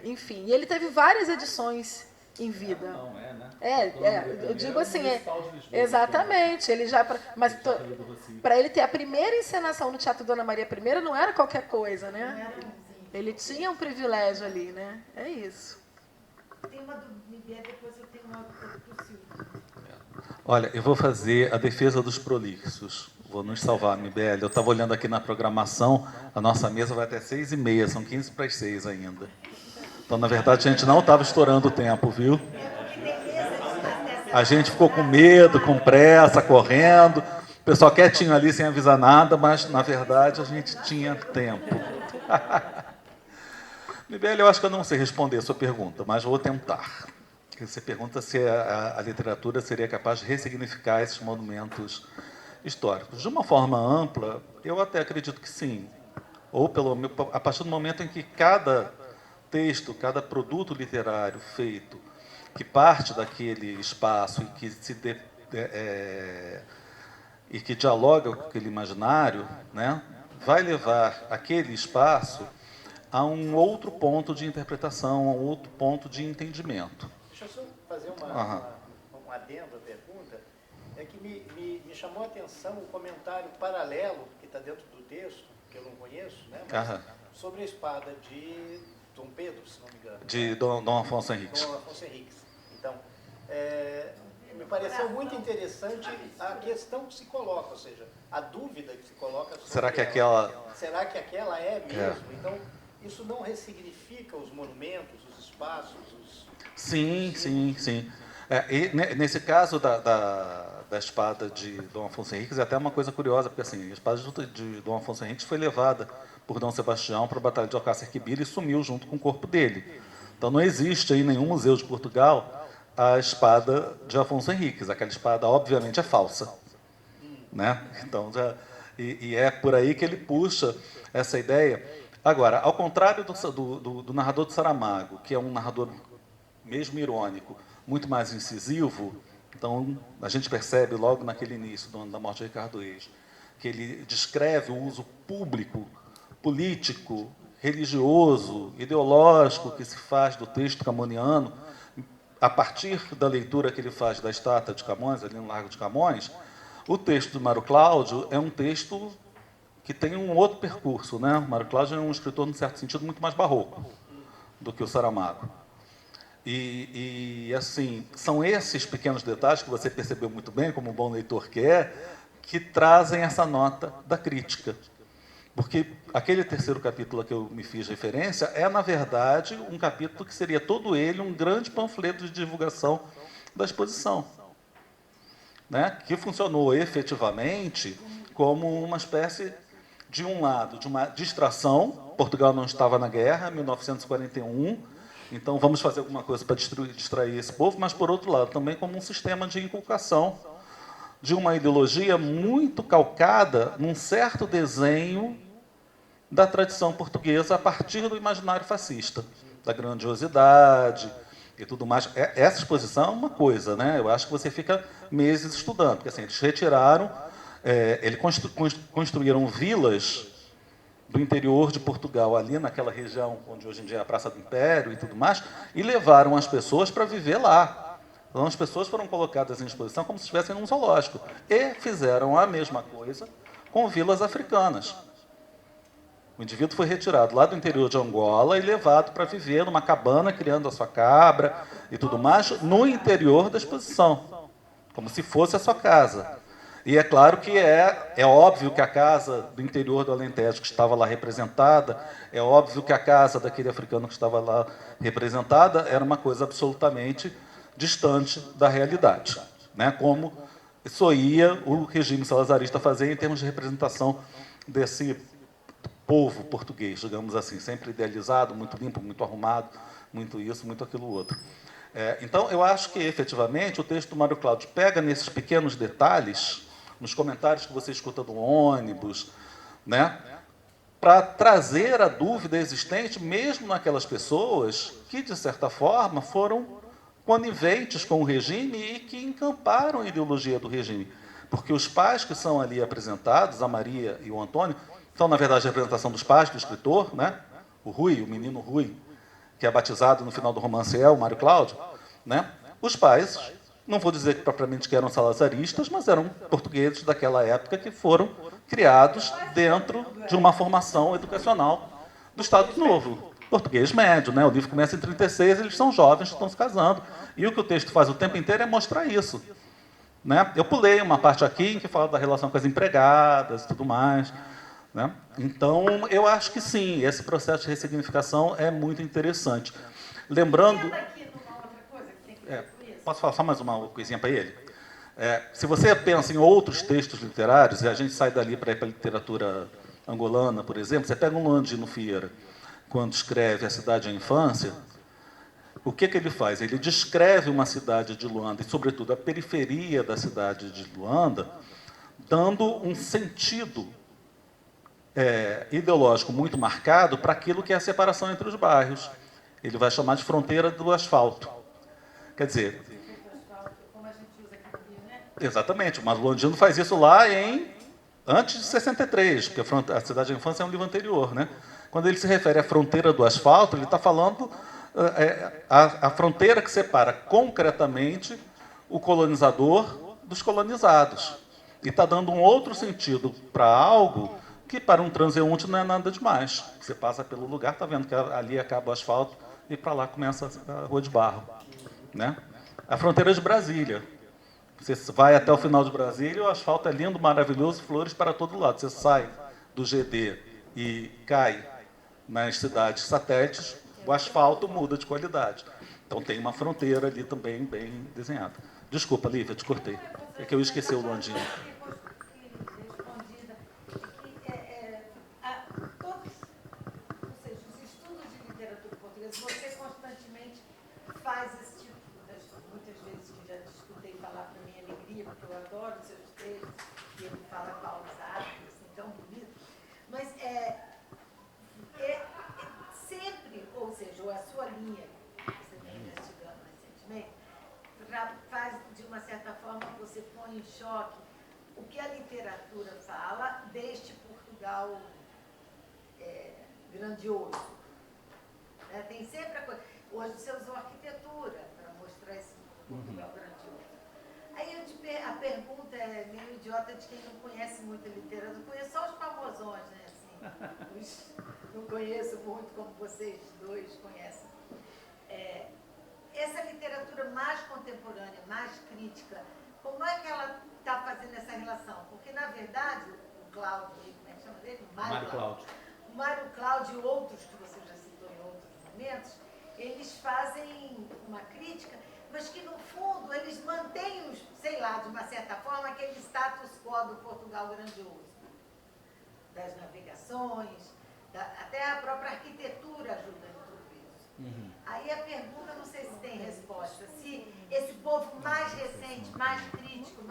enfim, e ele teve várias edições em vida. Eu digo assim, exatamente. Ele já, mas para ele ter a primeira encenação no Teatro Dona Maria I não era qualquer coisa, né? Ele tinha um privilégio ali, né? É isso. Tem uma do Miguel, depois eu tenho uma do Silvio. Olha, eu vou fazer a defesa dos prolixos. Vou nos salvar, Mibele. Eu estava olhando aqui na programação, a nossa mesa vai até 6h30, são 15 para as 6 ainda. Então, na verdade, a gente não estava estourando o tempo, viu? A gente ficou com medo, com pressa, correndo. O pessoal quietinho ali, sem avisar nada, mas, na verdade, a gente tinha tempo. Mibele, eu acho que eu não sei responder a sua pergunta, mas vou tentar. Você pergunta se a literatura seria capaz de ressignificar esses monumentos históricos. De uma forma ampla, eu até acredito que sim. Ou a partir do momento em que cada texto, cada produto literário feito, que parte daquele espaço e que dialoga com aquele imaginário, né, vai levar aquele espaço a um outro ponto de interpretação, a um outro ponto de entendimento. Deixa eu só fazer um adendo à pergunta. É que me chamou a atenção o comentário paralelo que está dentro do texto, que eu não conheço, né, mas sobre a espada de Dom Pedro, se não me engano. De Dom Afonso Henriques. Dom Afonso Henriques. Então, me pareceu muito interessante a questão que se coloca, ou seja, a dúvida que se coloca sobre será que aquela é mesmo? Então, isso não ressignifica os monumentos, os espaços? Sim. E nesse caso da espada de Dom Afonso Henriques, é até uma coisa curiosa, porque assim, a espada de Dom Afonso Henriques foi levada por Dom Sebastião para a Batalha de Alcácer Quibir e sumiu junto com o corpo dele. Então não existe aí em nenhum museu de Portugal a espada de Afonso Henriques. Aquela espada, obviamente, é falsa. Né? Então, e é por aí que ele puxa essa ideia. Agora, ao contrário do narrador de Saramago, que é um narrador mesmo irônico, muito mais incisivo, então a gente percebe logo naquele início do Ano da Morte de Ricardo Reis, que ele descreve o uso público, político, religioso, ideológico que se faz do texto camoniano, a partir da leitura que ele faz da estátua de Camões, ali no Largo de Camões. O texto do Mário Cláudio é um texto que tem um outro percurso, né? O Mário Cláudio é um escritor, num certo sentido, muito mais barroco do que o Saramago. E, assim, são esses pequenos detalhes que você percebeu muito bem, como um bom leitor que trazem essa nota da crítica. Porque aquele terceiro capítulo a que eu me fiz referência é, na verdade, um capítulo que seria todo ele um grande panfleto de divulgação da exposição, né? Que funcionou efetivamente como uma espécie, de um lado, de uma distração. Portugal não estava na guerra, 1941, então vamos fazer alguma coisa para distrair esse povo, mas, por outro lado, também como um sistema de inculcação de uma ideologia muito calcada num certo desenho da tradição portuguesa a partir do imaginário fascista, da grandiosidade e tudo mais. Essa exposição é uma coisa, né? Eu acho que você fica meses estudando, porque assim, eles retiraram, eles construíram vilas do interior de Portugal, ali naquela região onde hoje em dia é a Praça do Império e tudo mais, e levaram as pessoas para viver lá. Então, as pessoas foram colocadas em exposição como se estivessem num zoológico. E fizeram a mesma coisa com vilas africanas. O indivíduo foi retirado lá do interior de Angola e levado para viver numa cabana, criando a sua cabra e tudo mais, no interior da exposição, como se fosse a sua casa. E é claro que é óbvio que a casa do interior do Alentejo que estava lá representada, é óbvio que a casa daquele africano que estava lá representada era uma coisa absolutamente distante da realidade, né? Como isso ia o regime salazarista fazer em termos de representação desse povo português, digamos assim, sempre idealizado, muito limpo, muito arrumado, muito isso, muito aquilo outro. Então, eu acho que, efetivamente, o texto do Mário Cláudio pega nesses pequenos detalhes, nos comentários que você escuta do ônibus, né, para trazer a dúvida existente, mesmo naquelas pessoas que, de certa forma, foram coniventes com o regime e que encamparam a ideologia do regime. Porque os pais que são ali apresentados, a Maria e o Antônio, são, na verdade, a representação dos pais do escritor, né? O Rui, o menino Rui, que é batizado no final do romance o Mário Cláudio, né? Os pais, não vou dizer que propriamente que eram salazaristas, mas eram portugueses daquela época que foram criados dentro de uma formação educacional do Estado Novo, português médio, né? O livro começa em 36, eles são jovens, estão se casando, e o que o texto faz o tempo inteiro é mostrar isso, né? Eu pulei uma parte aqui em que fala da relação com as empregadas e tudo mais, né? Então, eu acho que sim, esse processo de ressignificação é muito interessante. Lembrando... Posso falar só mais uma coisinha para ele? Se você pensa em outros textos literários, e a gente sai dali para ir para a literatura angolana, por exemplo, você pega um Landino Vieira, quando escreve A Cidade e a Infância, o que ele faz? Ele descreve uma cidade de Luanda, e sobretudo a periferia da cidade de Luanda, dando um sentido ideológico muito marcado para aquilo que é a separação entre os bairros. Ele vai chamar de fronteira do asfalto. Quer dizer... Exatamente, mas o Landino faz isso lá antes de 63, porque a Cidade da Infância é um livro anterior, né? Quando ele se refere à fronteira do asfalto, ele está falando a fronteira que separa concretamente o colonizador dos colonizados. E está dando um outro sentido para algo que para um transeunte não é nada demais. Você passa pelo lugar, está vendo que ali acaba o asfalto e para lá começa a rua de barro, né? A fronteira de Brasília. Você vai até o final de Brasília, o asfalto é lindo, maravilhoso, flores para todo lado. Você sai do GD e cai nas cidades satélites, o asfalto muda de qualidade. Então tem uma fronteira ali também bem desenhada. Desculpa, Lívia, te cortei. É que eu esqueci o Landino. Você constantemente faz esse tipo, muitas vezes que já te escutei falar para minha alegria, porque eu adoro os seus textos, e ele fala pausado, assim, tão bonito, mas sempre, ou seja, a sua linha, que você vem investigando recentemente, faz, de uma certa forma, você põe em choque o que a literatura fala deste Portugal grandioso. Tem sempre a coisa. Hoje você usou arquitetura para mostrar esse Portugal grandioso. Aí a pergunta é meio idiota de quem não conhece muito a literatura. Eu conheço só os famosões, né? Assim, não conheço muito como vocês dois conhecem. essa literatura mais contemporânea, mais crítica, como é que ela está fazendo essa relação? Porque, na verdade, o Cláudio, como é que chama dele? Mário Cláudio. O Mário Cláudio e outros que você já citou em outros momentos, eles fazem uma crítica, mas que, no fundo, eles mantêm, sei lá, de uma certa forma, aquele status quo do Portugal grandioso, das navegações, até a própria arquitetura ajuda em tudo isso. Aí a pergunta, não sei se tem resposta, se esse povo mais recente, mais crítico,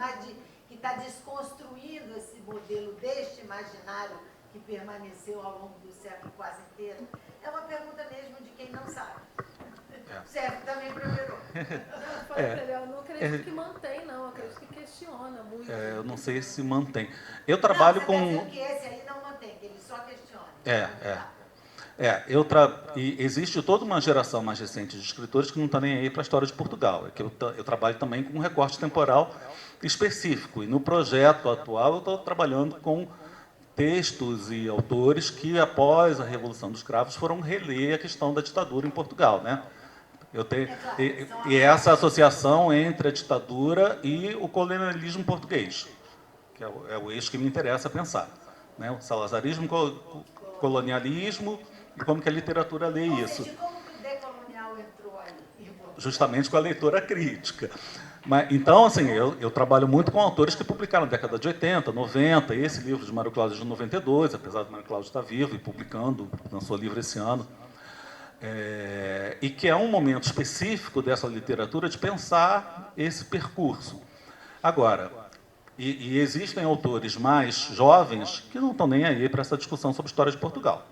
que está desconstruindo esse modelo deste imaginário que permaneceu ao longo do século quase inteiro, é uma pergunta mesmo de quem não sabe. O Sérgio também preparou. Eu não acredito que mantém, não. Eu acredito que questiona muito. Eu não sei se mantém. Eu trabalho não, com... Você está dizendo que esse aí não mantém, que ele só questiona. E existe toda uma geração mais recente de escritores que não está nem aí para a história de Portugal. É que eu trabalho também com um recorte temporal específico. E no projeto atual eu estou trabalhando com textos e autores que, após a Revolução dos Cravos, foram reler a questão da ditadura em Portugal, né? Eu tenho, e essa associação entre a ditadura e o colonialismo português, que é o eixo que me interessa pensar, né? O salazarismo, colonialismo e como que a literatura lê isso. Como que o decolonial entrou aí? Justamente com a leitura crítica. Mas, então, assim, eu trabalho muito com autores que publicaram na década de 80, 90, esse livro de Mário Cláudio de 92, apesar de Mário Cláudio estar vivo e publicando, lançou livro esse ano, e que é um momento específico dessa literatura de pensar esse percurso. Agora, e existem autores mais jovens que não estão nem aí para essa discussão sobre a história de Portugal.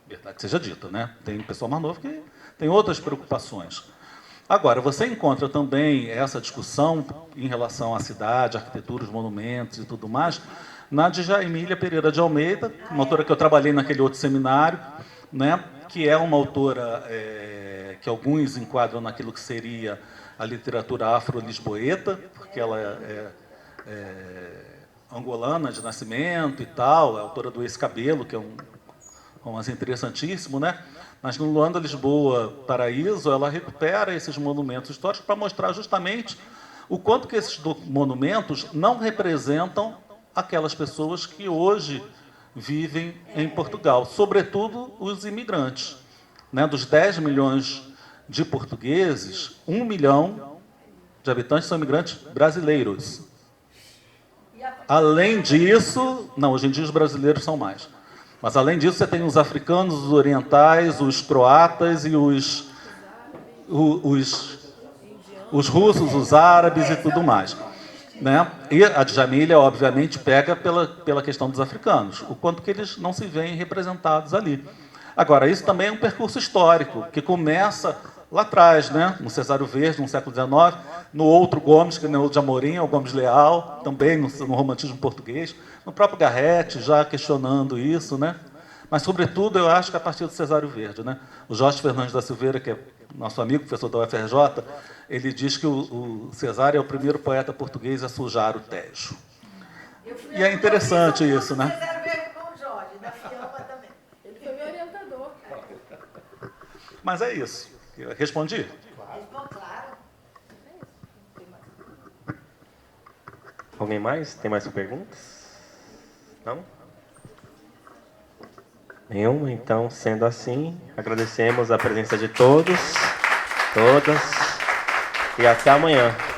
Verdade seja dita, né? Tem pessoal mais novo que tem outras preocupações. Agora, você encontra também essa discussão em relação à cidade, arquitetura, os monumentos e tudo mais, na Djamília Pereira de Almeida, uma autora que eu trabalhei naquele outro seminário, né, que é uma autora que alguns enquadram naquilo que seria a literatura afro-lisboeta, porque ela é angolana de nascimento e tal, é autora do Ex-Cabelo, que é um romance interessantíssimo, né? Mas no Luanda, Lisboa, Paraíso, ela recupera esses monumentos históricos para mostrar justamente o quanto que esses monumentos não representam aquelas pessoas que hoje vivem em Portugal, sobretudo os imigrantes. Né? Dos 10 milhões de portugueses, 1 milhão de habitantes são imigrantes brasileiros. Além disso, não, hoje em dia os brasileiros são mais. Mas, além disso, você tem os africanos, os orientais, os croatas e os russos, os árabes e tudo mais. Né? E a Djamília, obviamente, pega pela questão dos africanos, o quanto que eles não se veem representados ali. Agora, isso também é um percurso histórico, que começa lá atrás, né? No Cesário Verde, no século XIX, no outro Gomes, que é o de Amorim, o Gomes Leal, também no romantismo português, no próprio Garrett, já questionando isso, né? Mas, sobretudo, eu acho que a partir do Cesário Verde, né? O Jorge Fernandes da Silveira, que é nosso amigo, professor da UFRJ, ele diz que o Cesário é o primeiro poeta português a sujar o Tejo. E é interessante isso, né? Cesário Verde com o Jorge, da Fiamma também. Ele foi meu orientador. Mas é isso. Respondi? Claro. Alguém mais? Tem mais perguntas? Não? Nenhuma? Então, sendo assim, agradecemos a presença de todos, todas, e até amanhã.